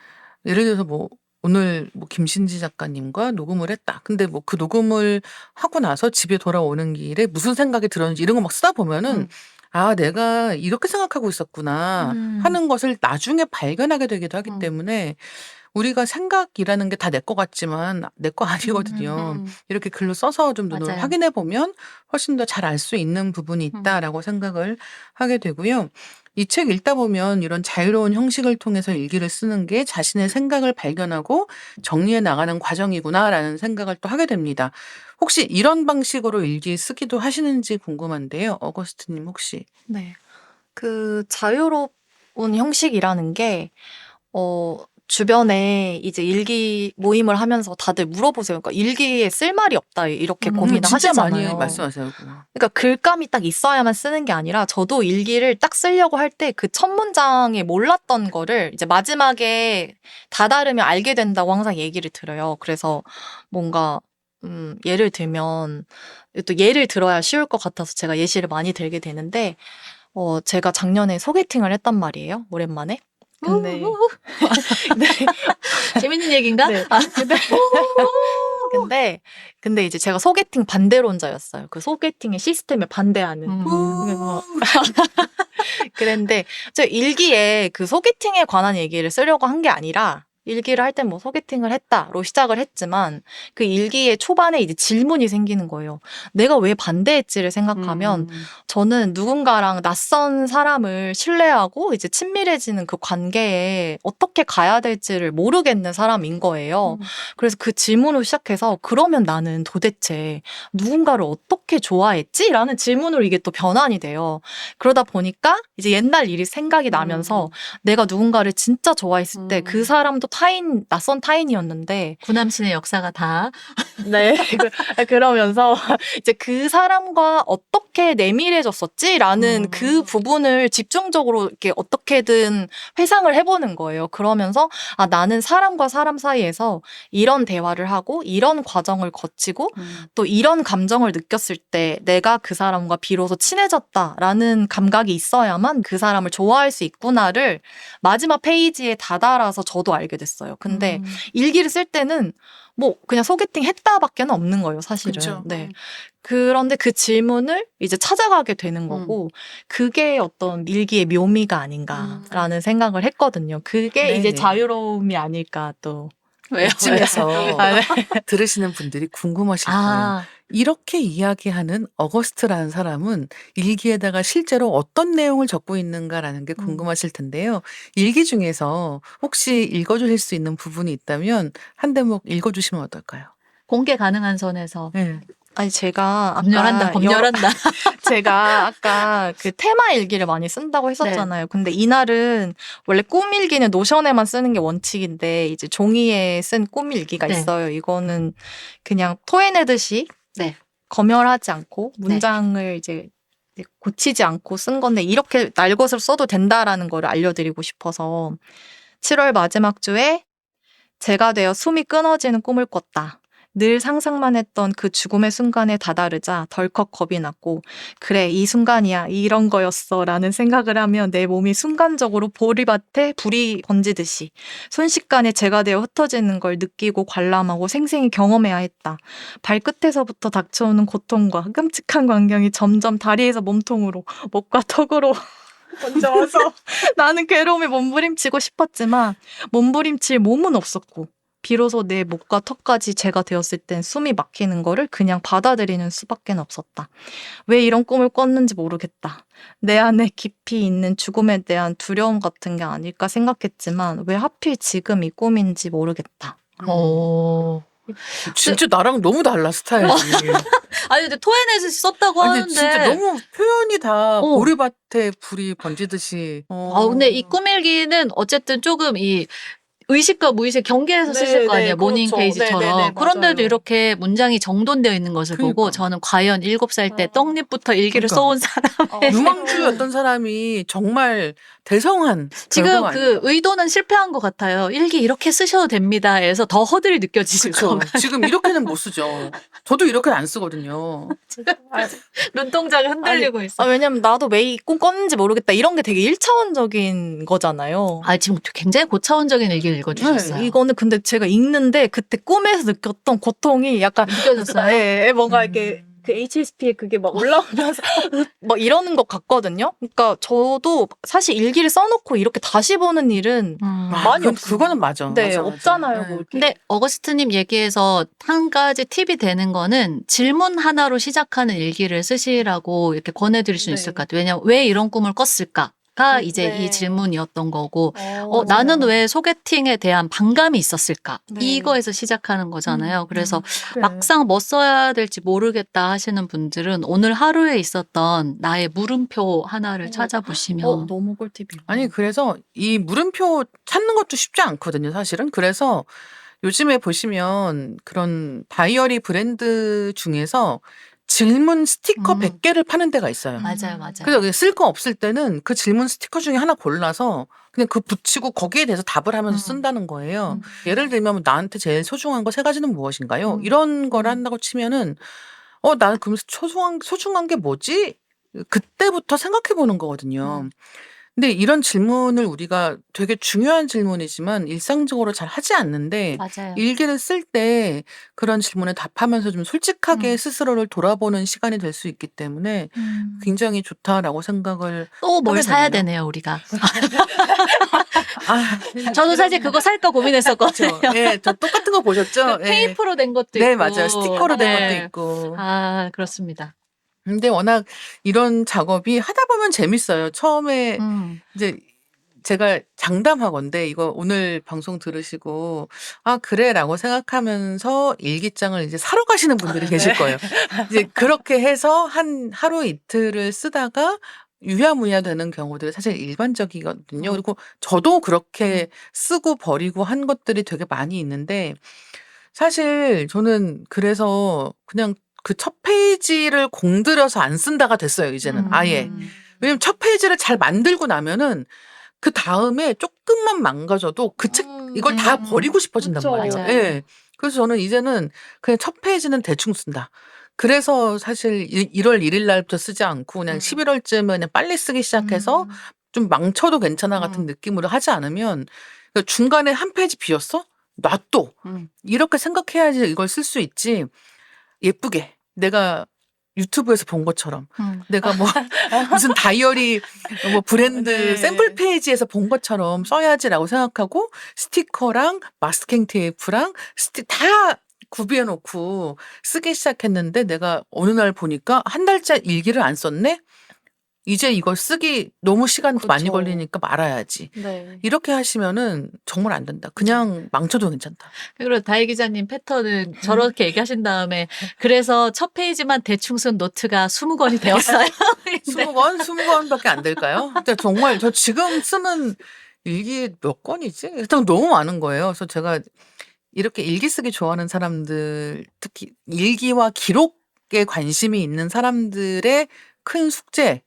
Speaker 1: 예를 들어서 뭐 오늘 뭐 김신지 작가님과 녹음을 했다. 근데 뭐 그 녹음을 하고 나서 집에 돌아오는 길에 무슨 생각이 들었는지 이런 거 막 쓰다 보면은 아 내가 이렇게 생각하고 있었구나 하는 것을 나중에 발견하게 되기도 하기 때문에 우리가 생각이라는 게 다 내 거 같지만 내 거 아니거든요. 이렇게 글로 써서 좀 눈으로
Speaker 2: 맞아요.
Speaker 1: 확인해 보면 훨씬 더 잘 알 수 있는 부분이 있다라고 생각을 하게 되고요. 이 책 읽다 보면 이런 자유로운 형식을 통해서 일기를 쓰는 게 자신의 생각을 발견하고 정리해 나가는 과정이구나라는 생각을 또 하게 됩니다. 혹시 이런 방식으로 일기 쓰기도 하시는지 궁금한데요. 어거스트님 혹시?
Speaker 3: 네. 그 자유로운 형식이라는 게, 주변에 이제 일기 모임을 하면서 다들 물어보세요. 그러니까 일기에 쓸 말이 없다. 이렇게 고민을
Speaker 1: 진짜 많이
Speaker 3: 하시잖아요.
Speaker 1: 말씀하세요. 그거.
Speaker 3: 그러니까 글감이 딱 있어야만 쓰는 게 아니라 저도 일기를 딱 쓰려고 할 때 그 첫 문장에 몰랐던 거를 이제 마지막에 다다르면 알게 된다고 항상 얘기를 들어요. 그래서 뭔가 예를 들면 또 예를 들어야 쉬울 것 같아서 제가 예시를 많이 들게 되는데 제가 작년에 소개팅을 했단 말이에요. 오랜만에. 근데 네.
Speaker 2: 재밌는 얘기인가?
Speaker 3: 네. 근데 이제 제가 소개팅 반대론자였어요. 그 소개팅의 시스템에 반대하는. 그래서 그랬는데 저 일기에 그 소개팅에 관한 얘기를 쓰려고 한 게 아니라 일기를 할 땐 뭐 소개팅을 했다로 시작을 했지만 그 일기의 초반에 이제 질문이 생기는 거예요. 내가 왜 반대했지를 생각하면 저는 누군가랑 낯선 사람을 신뢰하고 이제 친밀해지는 그 관계에 어떻게 가야 될지를 모르겠는 사람인 거예요. 그래서 그 질문으로 시작해서 그러면 나는 도대체 누군가를 어떻게 좋아했지? 라는 질문으로 이게 또 변환이 돼요. 그러다 보니까 이제 옛날 일이 생각이 나면서 내가 누군가를 진짜 좋아했을 때 그 사람도 낯선 타인이었는데
Speaker 2: 구남신의 역사가 다.
Speaker 3: 네. 그러면서 이제 그 사람과 어떻게 내밀해졌었지라는 그 부분을 집중적으로 이렇게 어떻게든 회상을 해보는 거예요. 그러면서 아, 나는 사람과 사람 사이에서 이런 대화를 하고 이런 과정을 거치고 또 이런 감정을 느꼈을 때 내가 그 사람과 비로소 친해졌다라는 감각이 있어야만 그 사람을 좋아할 수 있구나를 마지막 페이지에 다다라서 저도 알게 됐어요. 근데 일기를 쓸 때는 뭐 그냥 소개팅 했다밖에는 없는 거예요, 사실은.
Speaker 1: 그쵸.
Speaker 3: 네. 그런데 그 질문을 이제 찾아가게 되는 거고 그게 어떤 일기의 묘미가 아닌가라는 생각을 했거든요. 그게 이제
Speaker 1: 네네.
Speaker 3: 자유로움이 아닐까 또.
Speaker 2: 왜요?
Speaker 1: 이쯤에서
Speaker 3: 아, 네.
Speaker 1: 들으시는 분들이 궁금하실 거예요.
Speaker 2: 아,
Speaker 1: 이렇게 이야기하는 어거스트라는 사람은 일기에다가 실제로 어떤 내용을 적고 있는가라는 게 궁금하실 텐데요. 일기 중에서 혹시 읽어주실 수 있는 부분이 있다면 한 대목 읽어주시면 어떨까요?
Speaker 2: 공개 가능한 선에서.
Speaker 1: 네.
Speaker 3: 아니 제가
Speaker 2: 검열한다, 검열한다.
Speaker 3: 제가 아까 그 테마 일기를 많이 쓴다고 했었잖아요. 근데 이날은 원래 꿈 일기는 노션에만 쓰는 게 원칙인데 이제 종이에 쓴 꿈 일기가
Speaker 2: 네.
Speaker 3: 있어요. 이거는 그냥 토해내듯이
Speaker 2: 네.
Speaker 3: 검열하지 않고 문장을 이제 고치지 않고 쓴 건데 이렇게 날것으로 써도 된다라는 걸 알려드리고 싶어서 7월 마지막 주에 제가 되어 숨이 끊어지는 꿈을 꿨다. 늘 상상만 했던 그 죽음의 순간에 다다르자 덜컥 겁이 났고 그래 이 순간이야 이런 거였어 라는 생각을 하며 내 몸이 순간적으로 보리밭에 불이 번지듯이 순식간에 제가 되어 흩어지는 걸 느끼고 관람하고 생생히 경험해야 했다. 발끝에서부터 닥쳐오는 고통과 끔찍한 광경이 점점 다리에서 몸통으로 목과 턱으로 번져와서 나는 괴로움에 몸부림치고 싶었지만 몸부림칠 몸은 없었고 비로소 내 목과 턱까지 제가 되었을 땐 숨이 막히는 거를 그냥 받아들이는 수밖에 없었다. 왜 이런 꿈을 꿨는지 모르겠다. 내 안에 깊이 있는 죽음에 대한 두려움 같은 게 아닐까 생각했지만 왜 하필 지금 이 꿈인지 모르겠다.
Speaker 2: 오.
Speaker 1: 진짜 나랑 너무 달라 스타일이.
Speaker 2: 아니, 근데 토해내듯이 썼다고
Speaker 1: 아니
Speaker 2: 하는데.
Speaker 1: 진짜 너무 표현이 다
Speaker 2: 어.
Speaker 1: 보리밭에 불이 번지듯이.
Speaker 2: 근데 이 꿈일기는 어쨌든 조금 이 의식과 무의식 경계해서
Speaker 3: 네,
Speaker 2: 쓰실 거
Speaker 3: 네,
Speaker 2: 아니에요. 모닝
Speaker 3: 그렇죠.
Speaker 2: 페이지처럼.
Speaker 3: 네, 네, 네,
Speaker 2: 그런데도
Speaker 3: 맞아요.
Speaker 2: 이렇게 문장이 정돈되어 있는 것을 보고
Speaker 1: 그러니까.
Speaker 2: 저는 과연 7살 때
Speaker 3: 아.
Speaker 2: 떡잎부터 일기를
Speaker 1: 그러니까.
Speaker 2: 써온 사람의
Speaker 1: 유망주였던 사람이 정말 대성한
Speaker 2: 지금
Speaker 1: 결과가
Speaker 2: 그
Speaker 1: 아닌가.
Speaker 2: 의도는 실패한 것 같아요. 일기 이렇게 쓰셔도 됩니다에서 더 허들이 느껴지실
Speaker 1: 그쵸.
Speaker 2: 거예요.
Speaker 1: 지금 이렇게는 못 쓰죠. 저도 이렇게는 안 쓰거든요.
Speaker 2: 눈동자가 흔들리고 있어.
Speaker 3: 왜냐면 나도 왜 이 꿈 꿨는지 모르겠다. 이런 게 되게 1차원적인 거잖아요.
Speaker 2: 아, 지금 굉장히 고차원적인 일기를 읽어주셨어요.
Speaker 3: 네, 이거는 근데 제가 읽는데 그때 꿈에서 느꼈던 고통이 약간
Speaker 2: 느껴졌어요?
Speaker 3: 예, 뭔가 이렇게 그 HSP에 그게 막 올라오면서 막 이러는 것 같거든요. 그러니까 저도 사실 일기를 써놓고 이렇게 다시 보는 일은 많이 없어요.
Speaker 1: 그거는 맞아.
Speaker 3: 네,
Speaker 1: 맞아, 맞아.
Speaker 3: 없잖아요.
Speaker 1: 네.
Speaker 3: 뭐 이렇게.
Speaker 2: 근데 어거스트님 얘기에서 한 가지 팁이 되는 거는 질문 하나로 시작하는 일기를 쓰시라고 이렇게 권해드릴 수는
Speaker 3: 네.
Speaker 2: 있을 것 같아요. 왜냐면 왜 이런 꿈을 꿨을까? 가 이제
Speaker 3: 네.
Speaker 2: 이 질문이었던 거고
Speaker 3: 맞아요.
Speaker 2: 나는 왜 소개팅에 대한 반감이 있었을까?
Speaker 3: 네.
Speaker 2: 이거에서 시작하는 거잖아요. 그래서
Speaker 3: 그래.
Speaker 2: 막상 뭐 써야 될지 모르겠다 하시는 분들은 오늘 하루에 있었던 나의 물음표 하나를 찾아보시면
Speaker 3: 너무 꿀팁이에요.
Speaker 1: 아니 그래서 이 물음표 찾는 것도 쉽지 않거든요, 사실은. 그래서 요즘에 보시면 그런 다이어리 브랜드 중에서 질문 스티커 100개를 파는 데가 있어요.
Speaker 2: 맞아요, 맞아요.
Speaker 1: 그래서 쓸 거 없을 때는 그 질문 스티커 중에 하나 골라서 그냥 그 붙이고 거기에 대해서 답을 하면서 쓴다는 거예요. 예를 들면 나한테 제일 소중한 거 3가지는 무엇인가요? 이런 걸 한다고 치면은 나는 그럼 소중한 게 뭐지? 그때부터 생각해 보는 거거든요. 근데 이런 질문을 우리가 되게 중요한 질문이지만 일상적으로 잘 하지 않는데
Speaker 2: 맞아요.
Speaker 1: 일기를 쓸 때 그런 질문에 답하면서 좀 솔직하게 스스로를 돌아보는 시간이 될 수 있기 때문에 굉장히 좋다라고 생각을
Speaker 2: 또 뭘
Speaker 1: 하게
Speaker 2: 사야
Speaker 1: 되네요.
Speaker 2: 되네요, 우리가.
Speaker 1: 아,
Speaker 2: 저도 사실 그거 살까 고민했었거든요.
Speaker 1: 그렇죠. 예, 저 똑같은 거 보셨죠? 예.
Speaker 2: 테이프로 된 것도
Speaker 1: 네,
Speaker 2: 있고.
Speaker 1: 맞아요. 스티커로 된
Speaker 2: 네.
Speaker 1: 것도 있고.
Speaker 2: 아, 그렇습니다.
Speaker 1: 근데 워낙 이런 작업이 하다 보면 재밌어요. 처음에 이제 제가 장담하건대 이거 오늘 방송 들으시고 그래라고 생각하면서 일기장을 이제 사러 가시는 분들이 계실 거예요. 이제 그렇게 해서 한 하루 이틀을 쓰다가 유야무야 되는 경우들이 사실 일반적이거든요. 그리고 저도 그렇게 쓰고 버리고 한 것들이 되게 많이 있는데 사실 저는 그래서 그냥 그 첫 페이지를 공들여서 안 쓴다가 됐어요, 이제는 아예. 왜냐면 첫 페이지를 잘 만들고 나면은 그다음에 쪼끔만 망가져도 그 책 이걸 다 버리고 싶어진단
Speaker 3: 그쵸.
Speaker 1: 말이에요.
Speaker 2: 맞아요.
Speaker 1: 예. 그래서 저는 이제는 그냥 첫 페이지는 대충 쓴다. 그래서 사실 1월 1일 날부터 쓰지 않고 그냥 11월쯤에 그냥 빨리 쓰기 시작해서 좀 망쳐도 괜찮아 같은 느낌으로 하지 않으면 그 중간에 한 페이지 비었어? 놔둬. 이렇게 생각해야지 이걸 쓸 수 있지. 예쁘게 내가 유튜브에서 본 것처럼 내가 뭐 무슨 다이어리 뭐 브랜드
Speaker 3: 네.
Speaker 1: 샘플 페이지에서 본 것처럼 써야지라고 생각하고 스티커랑 마스킹 테이프랑 다 구비해 놓고 쓰기 시작했는데 내가 어느 날 보니까 한 달째 일기를 안 썼네? 이제 이걸 쓰기 너무 시간 많이
Speaker 3: 그쵸.
Speaker 1: 걸리니까 말아야지.
Speaker 3: 네.
Speaker 1: 이렇게 하시면은 정말 안 된다. 그냥 망쳐도 괜찮다.
Speaker 2: 그리고 다희 기자님 패턴은 저렇게 얘기하신 다음에 그래서 첫 페이지만 대충 쓴 노트가 20권이 되었어요.
Speaker 1: 20권밖에 안 될까요? 근데 정말 저 지금 쓰는 일기 몇 권이지? 일단 너무 많은 거예요. 그래서 제가 이렇게 일기 쓰기 좋아하는 사람들, 특히 일기와 기록에 관심이 있는 사람들의 큰 숙제,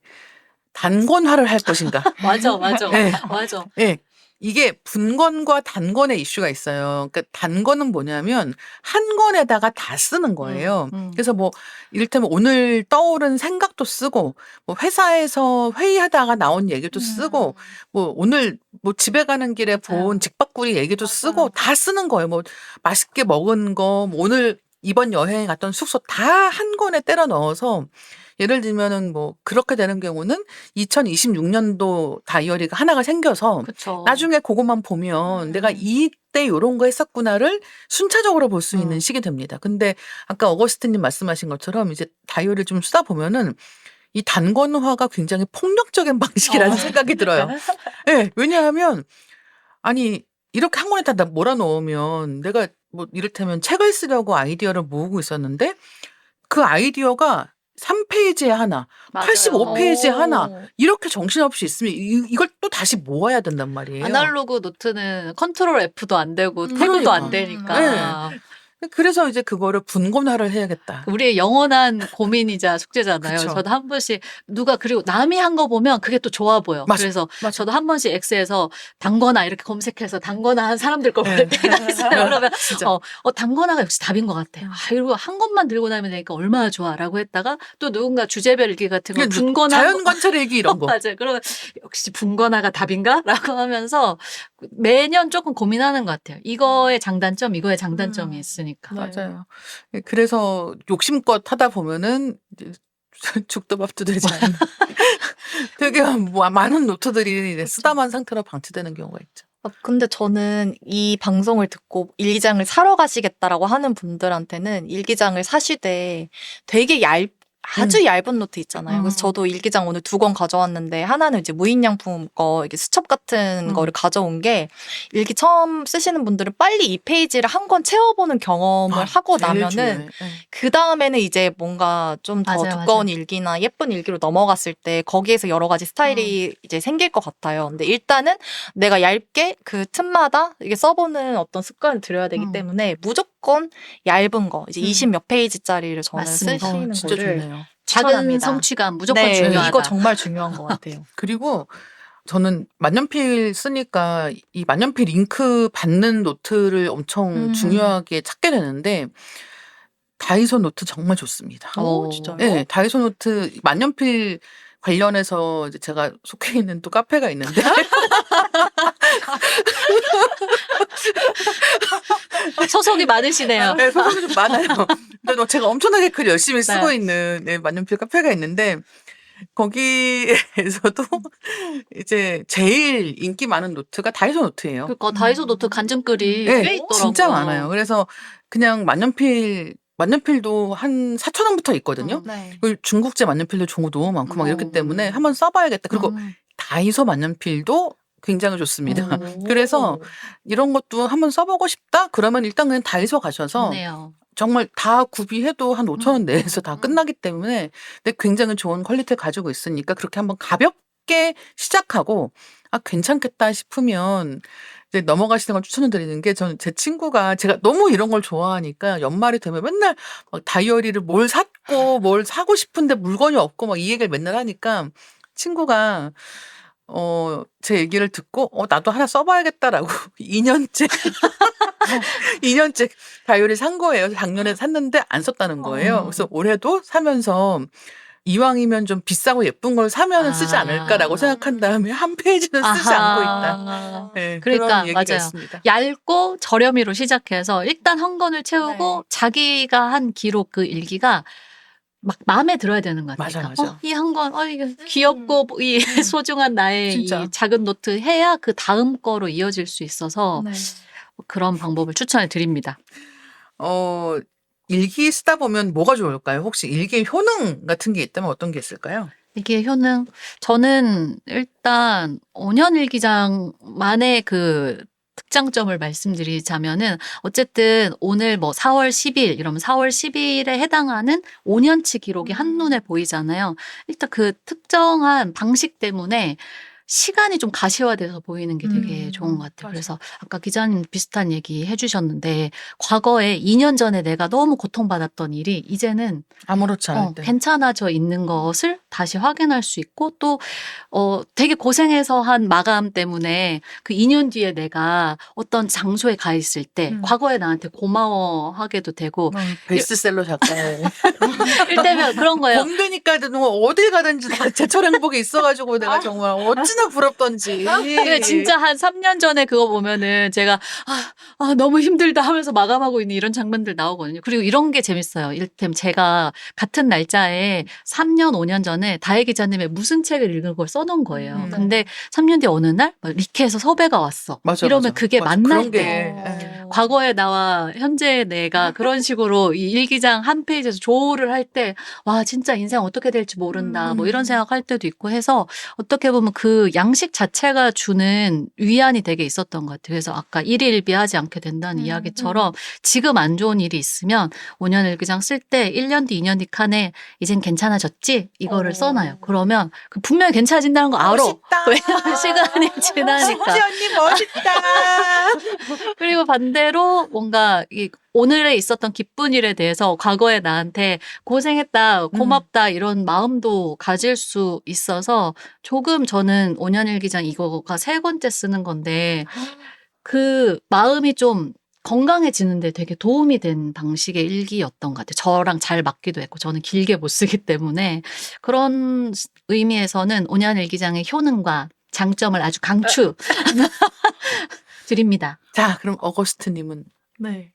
Speaker 1: 단권화를 할 것인가?
Speaker 2: 맞아, 맞아.
Speaker 1: 네.
Speaker 2: 맞아.
Speaker 1: 예. 이게 분권과 단권의 이슈가 있어요. 그러니까 단권은 뭐냐면 한 권에다가 다 쓰는 거예요. 그래서 뭐 이를테면 오늘 떠오른 생각도 쓰고 뭐 회사에서 회의하다가 나온 얘기도 쓰고 뭐 오늘 뭐 집에 가는 길에 본 직박구리 얘기도 쓰고 다 쓰는 거예요. 뭐 맛있게 먹은 거, 뭐 오늘 이번 여행에 갔던 숙소 다 한 권에 때려 넣어서 예를 들면은 뭐 그렇게 되는 경우는 2026년도 다이어리가 하나가 생겨서
Speaker 2: 그쵸.
Speaker 1: 나중에 그것만 보면 내가 이때 요런 거 했었구나를 순차적으로 볼 수 있는 시기 됩니다. 근데 아까 어거스트님 말씀하신 것처럼 이제 다이어리를 좀 쓰다 보면은 이 단권화가 굉장히 폭력적인 방식이라는 생각이 들어요. 예. 왜냐하면 아니 이렇게 한 권에다 몰아넣으면 내가 뭐 이를테면 책을 쓰려고 아이디어를 모으고 있었는데 그 아이디어가 3페이지에 하나,
Speaker 2: 맞아요.
Speaker 1: 85페이지에 하나
Speaker 3: 오.
Speaker 1: 이렇게 정신없이 있으면 이걸 또 다시 모아야 된단 말이에요.
Speaker 2: 아날로그 노트는 컨트롤 F도 안 되고 태그도
Speaker 1: 그러니까.
Speaker 2: 안 되니까.
Speaker 1: 그래서 이제 그거를 분권화를 해야겠다.
Speaker 2: 우리의 영원한 고민이자 숙제잖아요.
Speaker 1: 그쵸.
Speaker 2: 저도 한 번씩 누가 그리고 남이 한 거 보면 그게 또 좋아 보여.
Speaker 1: 맞아,
Speaker 2: 그래서
Speaker 1: 맞아.
Speaker 2: 저도 한 번씩 X에서 단거나 이렇게 검색해서 단거나 한 사람들 걸 볼
Speaker 1: 네.
Speaker 2: 때가 있어요. 그러면
Speaker 1: 진짜.
Speaker 2: 단거나가 역시 답인 것 같아. 이러고 한 것만 들고 다니면 되니까 얼마나 좋아라고 했다가 또 누군가 주제별 일기 같은 거
Speaker 1: 그러니까
Speaker 2: 분거나
Speaker 1: 자연 관찰 일기 이런 거.
Speaker 2: 맞아요. 그러면 역시 분거나가 답인가? 라고 하면서 매년 조금 고민하는 것 같아요. 이거의 장단점, 이거의 장단점이 있으니까.
Speaker 3: 네.
Speaker 1: 맞아요. 그래서 욕심껏 하다 보면은 이제 죽도 밥도 되지 않는 되게 많은 노트들이 이제 쓰다만 상태로 방치되는 경우가 있죠.
Speaker 3: 근데 저는 이 방송을 듣고 일기장을 사러 가시겠다라고 하는 분들한테는 일기장을 사시되 되게 아주 얇은 노트 있잖아요. 그래서 저도 일기장 오늘 2권 가져왔는데 하나는 이제 무인양품 거 이게 수첩 같은 거를 가져온 게 일기 처음 쓰시는 분들은 빨리 이 페이지를 한 권 채워보는 경험을 하고
Speaker 1: 제일
Speaker 3: 나면은
Speaker 1: 중요해.
Speaker 3: 그 다음에는 이제 뭔가 좀 더
Speaker 2: 맞아요,
Speaker 3: 두꺼운 일기나 예쁜 일기로 넘어갔을 때 거기에서 여러 가지 스타일이 이제 생길 것 같아요. 근데 일단은 내가 얇게 그 틈마다 이게 써보는 어떤 습관을 들여야 되기 때문에 무조건 얇은 거 이제 20 몇 페이지짜리를 저는
Speaker 2: 맞습니다.
Speaker 3: 쓰시는
Speaker 1: 진짜
Speaker 3: 거를
Speaker 1: 좋네요.
Speaker 2: 작은
Speaker 3: 추천합니다.
Speaker 2: 성취감 무조건
Speaker 3: 네,
Speaker 2: 중요하다.
Speaker 3: 이거 정말 중요한 것 같아요.
Speaker 1: 그리고 저는 만년필 쓰니까 이 만년필 잉크 받는 노트를 엄청 중요하게 찾게 되는데 다이소 노트 정말 좋습니다.
Speaker 2: 오,
Speaker 3: 진짜요?
Speaker 1: 네, 다이소 노트 만년필 관련해서 이제 제가 속해 있는 또 카페가 있는데
Speaker 2: 소속이 많으시네요.
Speaker 1: 네, 소속이 좀 많아요. 근데 제가 엄청나게 글 열심히 쓰고
Speaker 2: 네.
Speaker 1: 있는 만년필 카페가 있는데 거기에서도 이제 제일 인기 많은 노트가 다이소 노트예요.
Speaker 2: 그러니까 다이소 노트 간증글이
Speaker 1: 네,
Speaker 2: 꽤 있더라고요.
Speaker 1: 진짜 많아요. 그래서 그냥 만년필도 한 4,000원부터 있거든요.
Speaker 3: 네.
Speaker 1: 그리고 중국제 만년필도 종류 너무 많고 막 이렇기 때문에
Speaker 2: 음.
Speaker 1: 한번 써봐야겠다. 그리고 다이소 만년필도 굉장히 좋습니다. 그래서 이런 것도 한번 써보고 싶다? 그러면 일단 그냥 다이소 가셔서
Speaker 2: 좋네요.
Speaker 1: 정말 다 구비해도 한 5,000원 내에서 다 끝나기 때문에 근데 굉장히 좋은 퀄리티를 가지고 있으니까 그렇게 한번 가볍게 시작하고 괜찮겠다 싶으면 이제 넘어가시는 걸 추천을 드리는 게 저는 제 친구가 제가 너무 이런 걸 좋아하니까 연말이 되면 맨날 막 다이어리를 뭘 샀고 뭘 사고 싶은데 물건이 없고 막 이 얘기를 맨날 하니까 친구가 제 얘기를 듣고 나도 하나 써봐야겠다라고 2년째 2년째 다이어리 산 거예요. 작년에 샀는데 안 썼다는 거예요. 그래서 올해도 사면서 이왕이면 좀 비싸고 예쁜 걸 사면 쓰지 않을까라고 생각한 다음에 한 페이지는 쓰지 않고 있다. 네,
Speaker 2: 그러니까
Speaker 1: 그런 얘기가
Speaker 2: 맞아요.
Speaker 1: 있습니다.
Speaker 2: 얇고 저렴이로 시작해서 일단 한 권을 채우고
Speaker 3: 네.
Speaker 2: 자기가 한 기록 그 일기가 막 마음에 들어야 되는 것 같아요.
Speaker 1: 맞아.
Speaker 2: 이 한 권, 이게 귀엽고 이 소중한 나의
Speaker 1: 진짜.
Speaker 2: 이 작은 노트 해야 그 다음 거로 이어질 수 있어서
Speaker 3: 네.
Speaker 2: 그런 방법을 추천을 드립니다.
Speaker 1: 일기 쓰다 보면 뭐가 좋을까요? 혹시 일기의 효능 같은 게 있다면 어떤 게 있을까요?
Speaker 2: 이게 효능, 저는 일단 5년 일기장만의 그 특장점을 말씀드리자면은 어쨌든 오늘 뭐 4월 10일 이러면 4월 10일에 해당하는 5년치 기록이 한눈에 보이잖아요. 일단 그 특정한 방식 때문에 시간이 좀 가시화돼서 보이는 게 되게 좋은 것 같아요.
Speaker 3: 맞아.
Speaker 2: 그래서 아까 기자님 비슷한 얘기 해주셨는데 과거에 2년 전에 내가 너무 고통받았던 일이 이제는
Speaker 1: 아무렇지 않을 때.
Speaker 2: 괜찮아져 있는 것을 다시 확인할 수 있고 또 되게 고생해서 한 마감 때문에 그 2년 뒤에 내가 어떤 장소에 가 있을 때 과거에 나한테 고마워하게도 되고
Speaker 1: 베스트셀러 작가의
Speaker 2: 일테면 그런 거예요.
Speaker 1: 봄 되니까 어딜 가든지 다 제철 행복이 있어가지고 내가 정말 어찌나 부럽던지.
Speaker 2: 그 진짜 한 3년 전에 그거 보면은 제가 너무 힘들다 하면서 마감하고 있는 이런 장면들 나오거든요. 그리고 이런 게 재밌어요. 이를테면 제가 같은 날짜에 3년, 5년 전에 다혜 기자님의 무슨 책을 읽은 걸 써놓은 거예요. 근데 3년 뒤에 어느 날 리케에서 섭외가 왔어.
Speaker 1: 맞아,
Speaker 2: 이러면
Speaker 1: 맞아.
Speaker 2: 그게
Speaker 1: 맞아.
Speaker 2: 만날
Speaker 1: 그런
Speaker 2: 때
Speaker 1: 게,
Speaker 2: 과거의 나와 현재의 내가 그런 식으로 이 일기장 한 페이지에서 조를 할 때, 와, 진짜 인생 어떻게 될지 모른다. 뭐 이런 생각할 때도 있고 해서 어떻게 보면 그 양식 자체가 주는 위안이 되게 있었던 것 같아요. 그래서 아까 일일비하지 않게 된다는 이야기처럼 지금 안 좋은 일이 있으면 5년 일기장 쓸 때 1년 뒤, 2년 뒤 칸에 이젠 괜찮아졌지? 이거를 써놔요. 그러면 그 분명히 괜찮아진다는 거 알아.
Speaker 1: 멋있다.
Speaker 2: 왜냐면 시간이 지나니까.
Speaker 1: 식지 언니 멋있다.
Speaker 2: 그리고 반대로 뭔가 이 오늘에 있었던 기쁜 일에 대해서 과거에 나한테 고생했다, 고맙다 이런 마음도 가질 수 있어서 조금 저는 5년 일기장 이거가 3번째 쓰는 건데 그 마음이 좀 건강해지는데 되게 도움이 된 방식의 일기였던 것 같아요. 저랑 잘 맞기도 했고 저는 길게 못 쓰기 때문에 그런 의미에서는 5년 일기장의 효능과 장점을 아주 강추 드립니다.
Speaker 1: 자, 그럼 어거스트님은
Speaker 3: 네.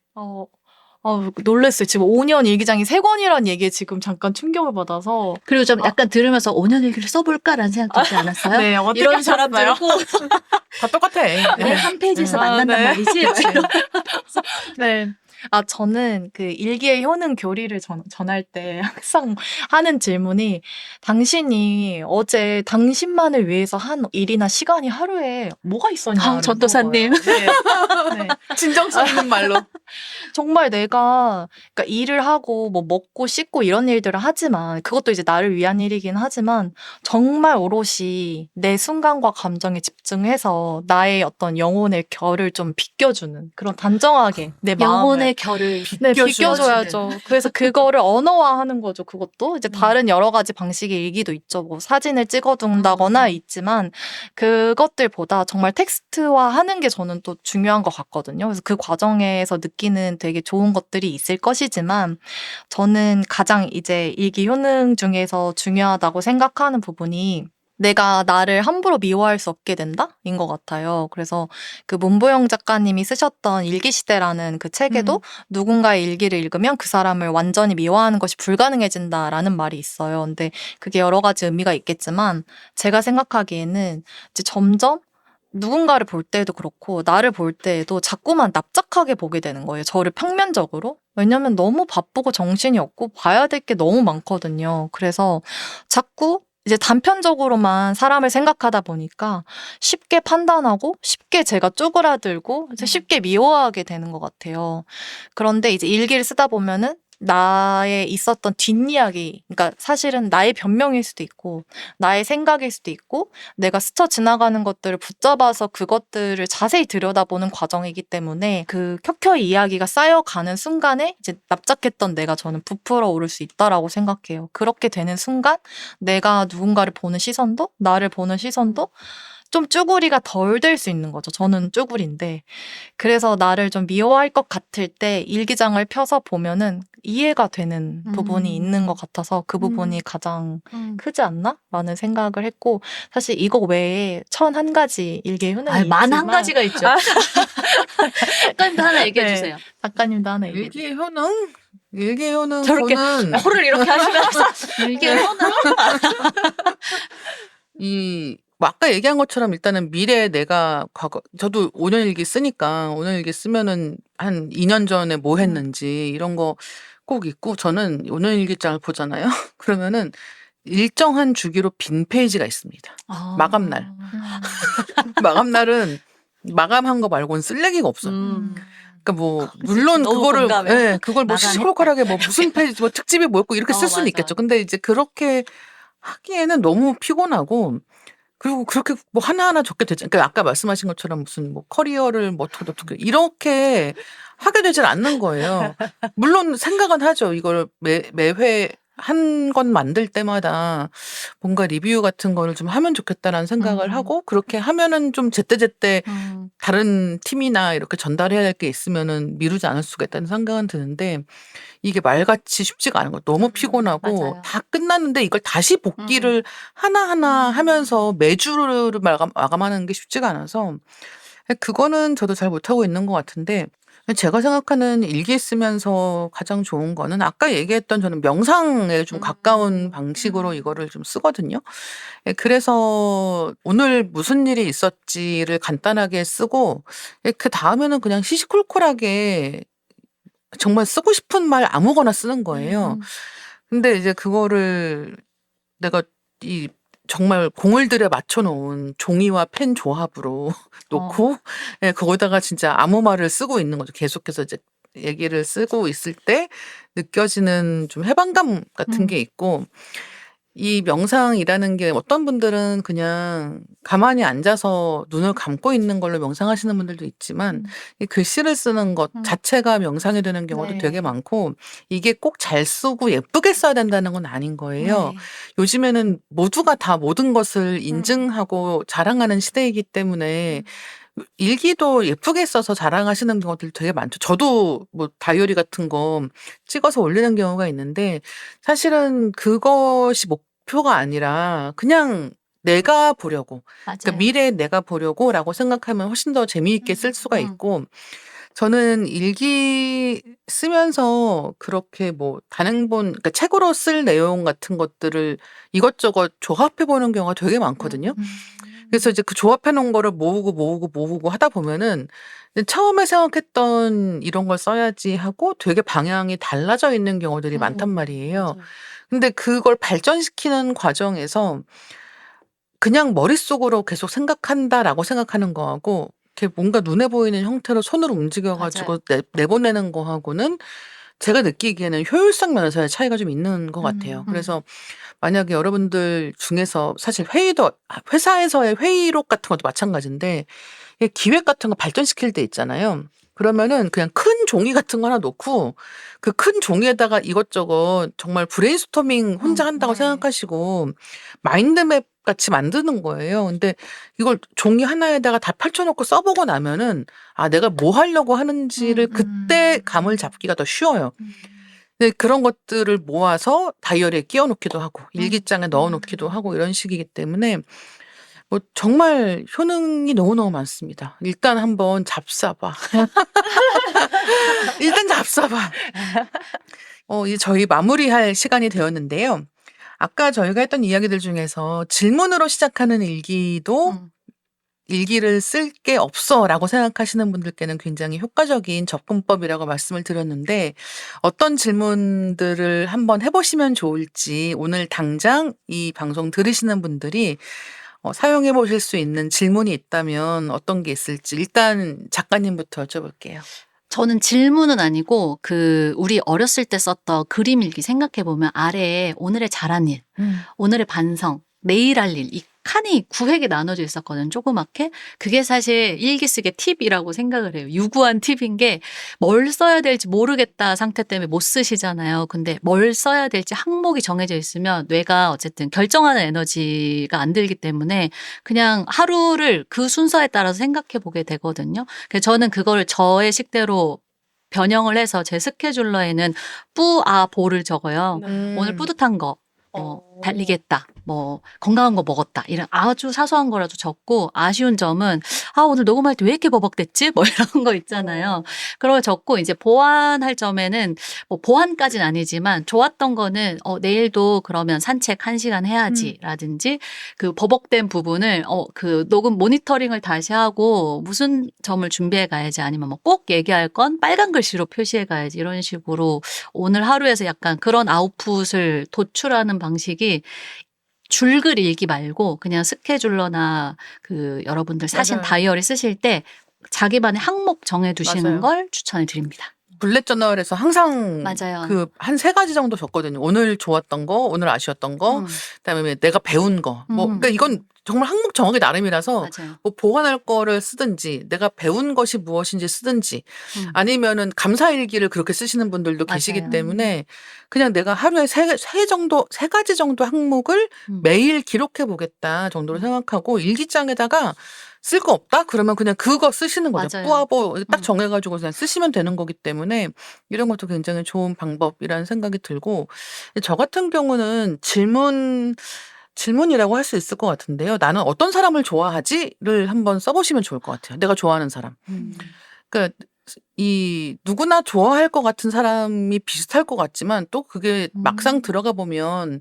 Speaker 3: 놀랬어요. 지금 5년 일기장이 3권이란 얘기에 지금 잠깐 충격을 받아서.
Speaker 2: 그리고 좀 약간 들으면서 5년 일기를 써볼까라는 생각 들지 않았어요?
Speaker 3: 네, 어떻게
Speaker 2: 이런 사람
Speaker 3: 하셨어요?
Speaker 2: 들고
Speaker 1: 다 똑같아.
Speaker 2: 네, 한 페이지에서
Speaker 3: 아,
Speaker 2: 만난단
Speaker 3: 네.
Speaker 2: 말이지.
Speaker 3: 네. 저는 그 일기의 효능 교리를 전할 때 항상 하는 질문이 당신이 어제 당신만을 위해서 한 일이나 시간이 하루에 뭐가 있었냐.
Speaker 2: 전도사님.
Speaker 3: 네. 네.
Speaker 1: 진정성 있는 말로.
Speaker 3: 정말 내가 그러니까 일을 하고 뭐 먹고 씻고 이런 일들을 하지만 그것도 이제 나를 위한 일이긴 하지만 정말 오롯이 내 순간과 감정에 집중해서 나의 어떤 영혼의 결을 좀 비껴주는 그런 단정하게 내 마음을
Speaker 2: 영혼의 결을
Speaker 3: 네,
Speaker 1: 비껴줘야지.
Speaker 3: 비껴줘야죠. 그래서 그거를 언어화하는 거죠. 그것도 이제 다른 여러 가지 방식의 일기도 있죠. 뭐 사진을 찍어둔다거나 있지만 그것들보다 정말 텍스트화하는 게 저는 또 중요한 것 같거든요. 그래서 그 과정에서 느끼는 되게 좋은 것들이 있을 것이지만 저는 가장 이제 일기 효능 중에서 중요하다고 생각하는 부분이 내가 나를 함부로 미워할 수 없게 된다인 것 같아요. 그래서 그 문보영 작가님이 쓰셨던 일기시대라는 그 책에도 누군가의 일기를 읽으면 그 사람을 완전히 미워하는 것이 불가능해진다라는 말이 있어요. 근데 그게 여러 가지 의미가 있겠지만 제가 생각하기에는 이제 점점 누군가를 볼 때도 그렇고 나를 볼 때에도 자꾸만 납작하게 보게 되는 거예요. 저를 평면적으로. 왜냐면 너무 바쁘고 정신이 없고 봐야 될 게 너무 많거든요. 그래서 자꾸 이제 단편적으로만 사람을 생각하다 보니까 쉽게 판단하고 쉽게 제가 쪼그라들고 이제 쉽게 미워하게 되는 것 같아요. 그런데 이제 일기를 쓰다 보면은 나의 있었던 뒷이야기, 그러니까 사실은 나의 변명일 수도 있고 나의 생각일 수도 있고 내가 스쳐 지나가는 것들을 붙잡아서 그것들을 자세히 들여다보는 과정이기 때문에 그 켜켜이 이야기가 쌓여가는 순간에 이제 납작했던 내가 저는 부풀어 오를 수 있다라고 생각해요. 그렇게 되는 순간 내가 누군가를 보는 시선도 나를 보는 시선도 좀 쭈구리가 덜 될 수 있는 거죠. 저는 쭈구리인데. 그래서 나를 좀 미워할 것 같을 때 일기장을 펴서 보면은 이해가 되는 부분이 있는 것 같아서 그 부분이 가장 크지 않나? 라는 생각을 했고 사실 이거 외에 1,001가지 일기의 효능이 있지만
Speaker 2: 만 한 가지가 있죠. 작가님도 하나 얘기해
Speaker 3: 네.
Speaker 2: 주세요.
Speaker 3: 작가님도 하나 얘기해
Speaker 1: 일기의 효능? 일기의 효능
Speaker 2: 저렇게
Speaker 1: 저는
Speaker 2: 코를 이렇게 하시면서 이게 효능?
Speaker 1: 뭐 아까 얘기한 것처럼 일단은 미래에 내가 과거 저도 5년 일기 쓰니까 5년 일기 쓰면은 한 2년 전에 뭐 했는지 이런 거 꼭 있고 저는 5년 일기장을 보잖아요. 그러면은 일정한 주기로 빈 페이지가 있습니다. 마감날. 마감날은 마감한 거 말고는 쓸 얘기가 없어요. 그러니까 뭐 물론
Speaker 2: 너무
Speaker 1: 그거를
Speaker 2: 공감해.
Speaker 1: 예, 그걸 뭐
Speaker 2: 마감했다.
Speaker 1: 시시콜콜하게 뭐 무슨 페이지 뭐 특집이 뭐였고 이렇게 쓸 수는
Speaker 2: 맞아.
Speaker 1: 있겠죠. 근데 이제 그렇게 하기에는 너무 피곤하고 그리고 그렇게 뭐 하나하나 적게 되지. 그러니까 아까 말씀하신 것처럼 무슨 뭐 커리어를 뭐 어떻게 이렇게 하게 되질 않는 거예요. 물론 생각은 하죠. 이걸 매회 한 건 만들 때마다 뭔가 리뷰 같은 거를 좀 하면 좋겠다라는 생각을 하고 그렇게 하면은 좀 제때제때 다른 팀이나 이렇게 전달해야 할 게 있으면은 미루지 않을 수가 있다는 생각은 드는데 이게 말같이 쉽지가 않은 거 너무 피곤하고
Speaker 2: 맞아요.
Speaker 1: 다 끝났는데 이걸 다시 복기를 하나하나 하면서 매주를 마감하는 게 쉽지가 않아서 그거는 저도 잘 못하고 있는 것 같은데 제가 생각하는 일기 쓰면서 가장 좋은 거는 아까 얘기했던 저는 명상에 좀 가까운 방식으로 이거를 좀 쓰거든요. 예, 그래서 오늘 무슨 일이 있었지를 간단하게 쓰고 그 다음에는 그냥 시시콜콜하게 정말 쓰고 싶은 말 아무거나 쓰는 거예요. 근데 이제 그거를 내가 이 정말 공을 들여 맞춰 놓은 종이와 펜 조합으로 놓고 예, 거기다가 진짜 아무 말을 쓰고 있는 거죠. 계속해서 이제 얘기를 쓰고 있을 때 느껴지는 좀 해방감 같은 게 있고 이 명상이라는 게 어떤 분들은 그냥 가만히 앉아서 눈을 감고 있는 걸로 명상하시는 분들도 있지만 이 글씨를 쓰는 것 자체가 명상이 되는 경우도
Speaker 3: 네.
Speaker 1: 되게 많고 이게 꼭 잘 쓰고 예쁘게 써야 된다는 건 아닌 거예요. 요즘에는 모두가 다 모든 것을 인증하고 자랑하는 시대이기 때문에 일기도 예쁘게 써서 자랑하시는 경우들 되게 많죠. 저도 뭐 다이어리 같은 거 찍어서 올리는 경우가 있는데 사실은 그것이 목표가 아니라 그냥 내가 보려고
Speaker 2: 맞아요.
Speaker 1: 그러니까 미래에 내가 보려고라고 생각하면 훨씬 더 재미있게 쓸 수가 있고 저는 일기 쓰면서 그렇게 뭐 단행본 그러니까 책으로 쓸 내용 같은 것들을 이것저것 조합해 보는 경우가 되게 많거든요. 그래서 이제 그 조합해 놓은 거를 모으고 하다 보면은 처음에 생각했던 이런 걸 써야지 하고 되게 방향이 달라져 있는 경우들이 많단 말이에요. 근데 그걸 발전시키는 과정에서 그냥 머릿속으로 계속 생각한다라고 생각하는 거하고 이렇게 뭔가 눈에 보이는 형태로 손으로 움직여 가지고 내보내는 거하고는 제가 느끼기에는 효율성 면에서의 차이가 좀 있는 것 같아요. 그래서 만약에 여러분들 중에서 사실 회의도 회사에서의 회의록 같은 것도 마찬가지인데 기획 같은 거 발전시킬 때 있잖아요. 그러면은 그냥 큰 종이 같은 거 하나 놓고 그 큰 종이에다가 이것저것 정말 브레인스토밍 혼자 한다고 생각하시고 마인드맵 같이 만드는 거예요. 근데 이걸 종이 하나에다가 다 펼쳐놓고 써보고 나면은 아 내가 뭐 하려고 하는지를 그때 감을 잡기가 더 쉬워요. 근데 그런 것들을 모아서 다이어리에 끼워 놓기도 하고 일기장에 넣어 놓기도 하고 이런 식이기 때문에 뭐 정말 효능이 너무너무 많습니다. 일단 한번 잡숴봐. 일단 잡숴봐. 이제 저희 마무리할 시간이 되었는데요. 아까 저희가 했던 이야기들 중에서 질문으로 시작하는 일기도 일기를 쓸 게 없어라고 생각하시는 분들께는 굉장히 효과적인 접근법이라고 말씀을 드렸는데 어떤 질문들을 한번 해보시면 좋을지 오늘 당장 이 방송 들으시는 분들이 사용해 보실 수 있는 질문이 있다면 어떤 게 있을지 일단 작가님부터 여쭤볼게요.
Speaker 2: 저는 질문은 아니고 우리 어렸을 때 썼던 그림 일기 생각해 보면 아래에 오늘의 잘한 일, 오늘의 반성, 내일 할 일, 이 칸이 9획에 나눠져 있었거든요. 조그맣게. 그게 사실 일기 쓰기 팁이라고 생각을 해요. 유구한 팁인 게 뭘 써야 될지 모르겠다 상태 때문에 못 쓰시잖아요. 근데 뭘 써야 될지 항목이 정해져 있으면 뇌가 어쨌든 결정하는 에너지가 안 들기 때문에 그냥 하루를 그 순서에 따라서 생각해 보게 되거든요. 그래서 저는 그걸 저의 식대로 변형을 해서 제 스케줄러에는 보를 적어요. 오늘 뿌듯한 거. 달리겠다. 뭐 건강한 거 먹었다. 이런 아주 사소한 거라도 적고 아쉬운 점은 오늘 녹음할 때 왜 이렇게 버벅댔지? 뭐 이런 거 있잖아요. 그런 거 적고 이제 보완할 점에는 뭐 보완까지는 아니지만 좋았던 거는 내일도 그러면 산책 1시간 해야지라든지 그 버벅댄 부분을 그 녹음 모니터링을 다시 하고 무슨 점을 준비해 가야지 아니면 뭐 꼭 얘기할 건 빨간 글씨로 표시해 가야지 이런 식으로 오늘 하루에서 약간 그런 아웃풋을 도출하는 방식이 줄글 읽기 말고 그냥 스케줄러나 여러분들 사신
Speaker 3: 맞아요.
Speaker 2: 다이어리 쓰실 때 자기만의 항목 정해 두시는
Speaker 3: 맞아요.
Speaker 2: 걸 추천해 드립니다.
Speaker 1: 블랙 저널에서 항상
Speaker 2: 맞아요.
Speaker 1: 한 3가지 정도 적거든요. 오늘 좋았던 거, 오늘 아쉬웠던 거, 그다음에 내가 배운 거. 그러니까 이건 정말 항목 정하기 나름이라서
Speaker 2: 맞아요.
Speaker 1: 뭐 보완할 거를 쓰든지 내가 배운 것이 무엇인지 쓰든지 아니면은 감사일기를 그렇게 쓰시는 분들도 계시기
Speaker 2: 맞아요.
Speaker 1: 때문에 그냥 내가 하루에 3가지 정도 항목을 매일 기록해 보겠다 정도로 생각하고 일기장에다가 쓸 거 없다? 그러면 그냥 그거 쓰시는 거죠.
Speaker 2: 맞아요.
Speaker 1: 뿌아보 딱 정해가지고 그냥 쓰시면 되는 거기 때문에 이런 것도 굉장히 좋은 방법이라는 생각이 들고 저 같은 경우는 질문이라고 할 수 있을 것 같은데요. 나는 어떤 사람을 좋아하지?를 한번 써보시면 좋을 것 같아요. 내가 좋아하는 사람. 그러니까 이 누구나 좋아할 것 같은 사람이 비슷할 것 같지만 또 그게 막상 들어가 보면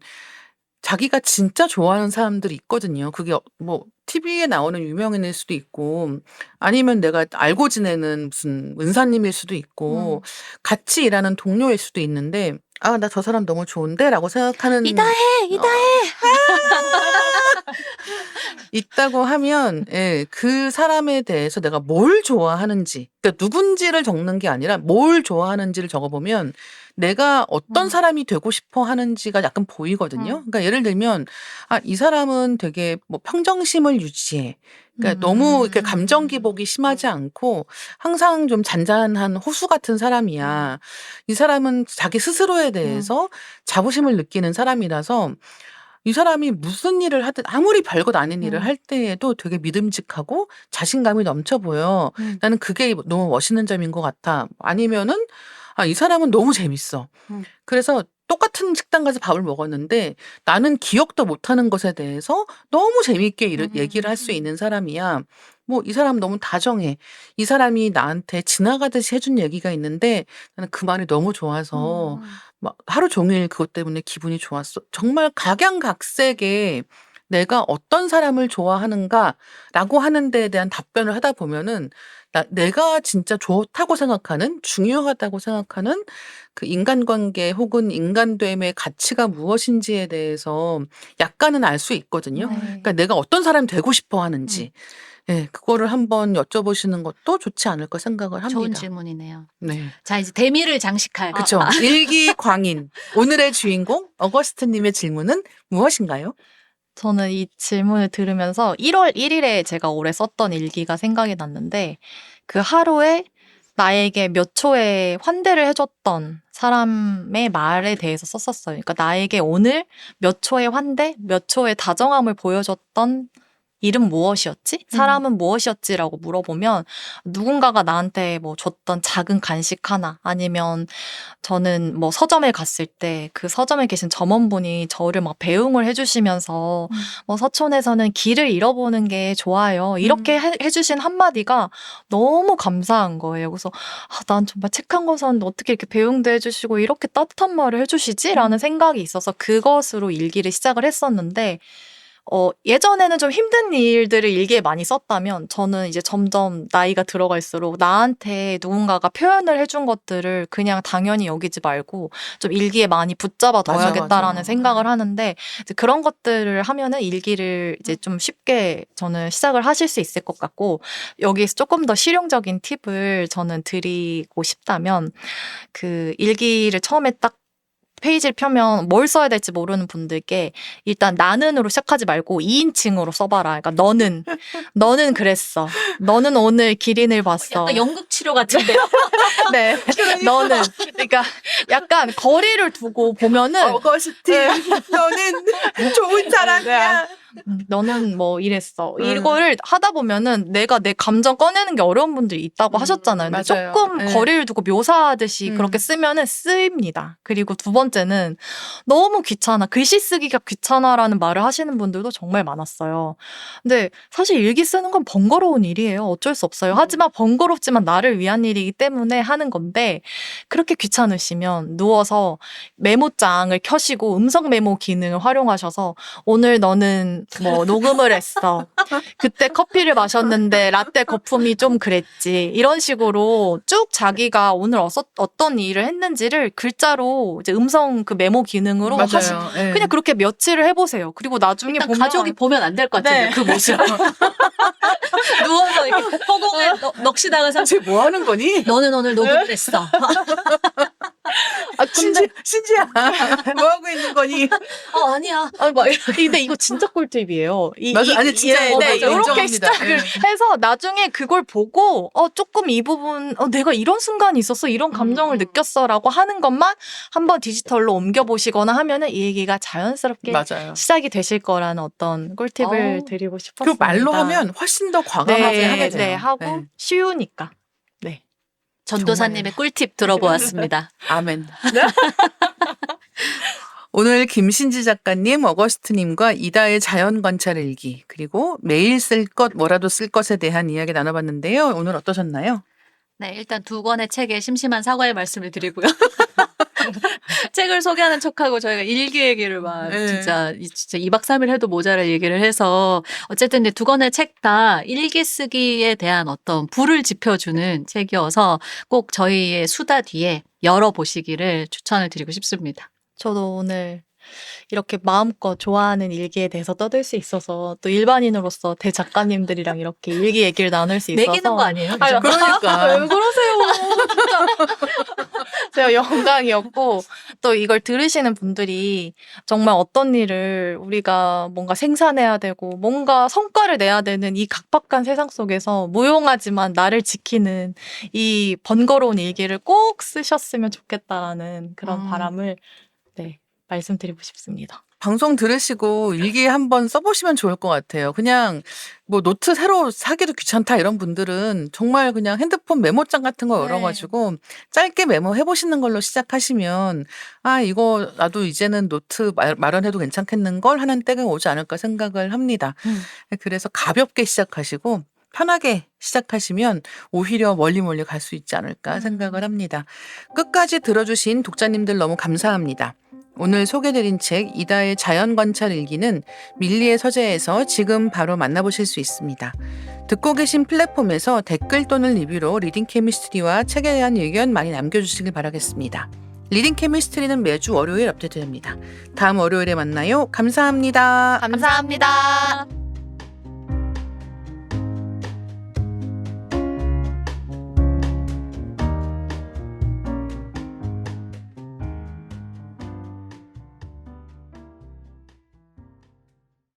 Speaker 1: 자기가 진짜 좋아하는 사람들이 있거든요. 그게 뭐 TV에 나오는 유명인일 수도 있고 아니면 내가 알고 지내는 무슨 은사님일 수도 있고 같이 일하는 동료일 수도 있는데 아, 나 저 사람 너무 좋은데라고 생각하는
Speaker 2: 이다해.
Speaker 1: 있다고 하면 예, 그 사람에 대해서 내가 뭘 좋아하는지 그러니까 누군지를 적는 게 아니라 뭘 좋아하는지를 적어보면 내가 어떤 사람이 되고 싶어 하는지가 약간 보이거든요. 그러니까 예를 들면 아, 이 사람은 되게 뭐 평정심을 유지해. 그러니까 너무 이렇게 감정 기복이 심하지 않고 항상 좀 잔잔한 호수 같은 사람이야. 이 사람은 자기 스스로에 대해서 자부심을 느끼는 사람이라서 이 사람이 무슨 일을 하든 아무리 별것 아닌 일을 할 때에도 되게 믿음직하고 자신감이 넘쳐 보여. 나는 그게 너무 멋있는 점인 것 같아. 아니면은 아, 이 사람은 너무 재밌어. 그래서 똑같은 식당 가서 밥을 먹었는데 나는 기억도 못하는 것에 대해서 너무 재미있게 얘기를 할 수 있는 사람이야. 뭐 이 사람 너무 다정해. 이 사람이 나한테 지나가듯이 해준 얘기가 있는데 나는 그 말이 너무 좋아서 막 하루 종일 그것 때문에 기분이 좋았어. 정말 각양각색의 내가 어떤 사람을 좋아하는가라고 하는 데에 대한 답변을 하다 보면은 내가 진짜 좋다고 생각하는 중요하다고 생각하는 그 인간관계 혹은 인간됨의 가치가 무엇인지에 대해서 약간은 알 수 있거든요.
Speaker 3: 네.
Speaker 1: 그러니까 내가 어떤 사람이 되고 싶어 하는지 예, 그거를 한번 여쭤보시는 것도 좋지 않을까 생각을 합니다.
Speaker 2: 좋은 질문이네요.
Speaker 1: 네.
Speaker 2: 자, 이제 대미를 장식할.
Speaker 1: 그렇죠. 일기광인 오늘의 주인공 어거스트님의 질문은 무엇인가요?
Speaker 3: 저는 이 질문을 들으면서 1월 1일에 제가 올해 썼던 일기가 생각이 났는데 그 하루에 나에게 몇 초의 환대를 해줬던 사람의 말에 대해서 썼었어요. 그러니까 나에게 오늘 몇 초의 환대, 몇 초의 다정함을 보여줬던 일은 무엇이었지? 사람은 무엇이었지라고 물어보면 누군가가 나한테 뭐 줬던 작은 간식 하나 아니면 저는 뭐 서점에 갔을 때 그 서점에 계신 점원분이 저를 막 배웅을 해주시면서 뭐 서촌에서는 길을 잃어보는 게 좋아요. 이렇게 해주신 한마디가 너무 감사한 거예요. 그래서 아, 난 정말 책 한 권 사는데 어떻게 이렇게 배웅도 해주시고 이렇게 따뜻한 말을 해주시지? 라는 생각이 있어서 그것으로 일기를 시작을 했었는데 예전에는 좀 힘든 일들을 일기에 많이 썼다면 저는 이제 점점 나이가 들어갈수록 나한테 누군가가 표현을 해준 것들을 그냥 당연히 여기지 말고 좀 일기에 많이 붙잡아 둬야겠다라는
Speaker 1: 맞아.
Speaker 3: 생각을 하는데 이제 그런 것들을 하면은 일기를 이제 좀 쉽게 저는 시작을 하실 수 있을 것 같고 여기에서 조금 더 실용적인 팁을 저는 드리고 싶다면 그 일기를 처음에 딱 페이지를 펴면 뭘 써야 될지 모르는 분들께 일단 나는으로 시작하지 말고 2인칭으로 써봐라. 그러니까 너는 그랬어. 너는 오늘 기린을 봤어.
Speaker 2: 약간 연극 치료 같은데요.
Speaker 3: 네, 너는 그러니까 약간 거리를 두고 보면은
Speaker 1: 어거스트 너는 좋은 사람이야.
Speaker 3: 너는 뭐 이랬어. 이거를 하다 보면은 내가 내 감정 꺼내는 게 어려운 분들이 있다고 하셨잖아요. 근데
Speaker 1: 맞아요.
Speaker 3: 조금
Speaker 1: 네.
Speaker 3: 거리를 두고 묘사하듯이 그렇게 쓰면은 쓰입니다. 그리고 두 번째는 너무 귀찮아. 글씨 쓰기가 귀찮아라는 말을 하시는 분들도 정말 많았어요. 근데 사실 일기 쓰는 건 번거로운 일이에요. 어쩔 수 없어요. 하지만 번거롭지만 나를 위한 일이기 때문에 하는 건데 그렇게 귀찮으시면 누워서 메모장을 켜시고 음성 메모 기능을 활용하셔서 오늘 너는 뭐 녹음을 했어. 그때 커피를 마셨는데 라떼 거품이 좀 그랬지. 이런 식으로 쭉 자기가 오늘 어떤 일을 했는지를 글자로 이제 음성 그 메모 기능으로
Speaker 1: 맞아요. 예.
Speaker 3: 그냥 그렇게 며칠을 해보세요. 그리고 나중에
Speaker 2: 일단
Speaker 3: 보면
Speaker 2: 가족이 보면 안 될 것 같은데
Speaker 3: 네.
Speaker 2: 그 모습. 누워서 이렇게 허공에 넋이 상태.
Speaker 1: 쟤 뭐 하는 거니?
Speaker 2: 너는 오늘 녹음을 했어.
Speaker 3: 아 근데
Speaker 1: 신지야 뭐 하고 있는 거니?
Speaker 2: 아니야.
Speaker 3: 근데 이거 진짜 꿀팁이에요.
Speaker 1: 맞아. 아니, 진짜
Speaker 3: 네,
Speaker 1: 맞아.
Speaker 3: 이렇게
Speaker 1: 인정합니다.
Speaker 3: 시작을
Speaker 1: 예.
Speaker 3: 해서 나중에 그걸 보고 조금 이 부분 내가 이런 순간이 있었어, 이런 감정을 느꼈어라고 하는 것만 한번 디지털로 옮겨보시거나 하면은 이 얘기가 자연스럽게
Speaker 1: 맞아요.
Speaker 3: 시작이 되실 거라는 어떤 꿀팁을 드리고
Speaker 1: 그
Speaker 3: 싶었습니다.
Speaker 1: 말로 하면 훨씬 더 과감하게 하게 돼요.
Speaker 3: 네, 하고
Speaker 1: 네.
Speaker 3: 쉬우니까. 네.
Speaker 2: 전도사님의 꿀팁 들어보았습니다.
Speaker 1: 아멘. 오늘 김신지 작가님, 어거스트님과 이다의 자연관찰 일기 그리고 매일 쓸 것, 뭐라도 쓸 것에 대한 이야기 나눠봤는데요. 오늘 어떠셨나요?
Speaker 2: 네, 일단 두 권의 책에 심심한 사과의 말씀을 드리고요. 책을 소개하는 척하고 저희가 일기 얘기를 막
Speaker 1: 네.
Speaker 2: 진짜 2박 3일 해도 모자랄 얘기를 해서 어쨌든 두 권의 책 다 일기 쓰기에 대한 어떤 불을 지펴주는 책이어서 꼭 저희의 수다 뒤에 열어보시기를 추천을 드리고 싶습니다.
Speaker 3: 저도 오늘 이렇게 마음껏 좋아하는 일기에 대해서 떠들 수 있어서 또 일반인으로서 대작가님들이랑 이렇게 일기 얘기를 나눌 수 있어서
Speaker 2: 매기는 거 아니에요? 그죠?
Speaker 3: 아니,
Speaker 1: 그러니까.
Speaker 3: 왜 그러세요? 진짜 제가 영광이었고 또 이걸 들으시는 분들이 정말 어떤 일을 우리가 뭔가 생산해야 되고 뭔가 성과를 내야 되는 이 각박한 세상 속에서 무용하지만 나를 지키는 이 번거로운 일기를 꼭 쓰셨으면 좋겠다라는 그런 바람을 네, 말씀드리고 싶습니다.
Speaker 1: 방송 들으시고 일기 한번 써보시면 좋을 것 같아요. 그냥 뭐 노트 새로 사기도 귀찮다 이런 분들은 정말 그냥 핸드폰 메모장 같은 거 열어가지고 짧게 메모해 보시는 걸로 시작하시면 아 이거 나도 이제는 노트 마련해도 괜찮겠는 걸 하는 때가 오지 않을까 생각을 합니다. 그래서 가볍게 시작하시고 편하게 시작하시면 오히려 멀리 갈 수 있지 않을까 생각을 합니다. 끝까지 들어주신 독자님들 너무 감사합니다. 오늘 소개드린 책 이다의 자연관찰 일기는 밀리의 서재에서 지금 바로 만나보실 수 있습니다. 듣고 계신 플랫폼에서 댓글 또는 리뷰로 리딩 케미스트리와 책에 대한 의견 많이 남겨주시길 바라겠습니다. 리딩 케미스트리는 매주 월요일 업데이트됩니다. 다음 월요일에 만나요. 감사합니다.
Speaker 3: 감사합니다.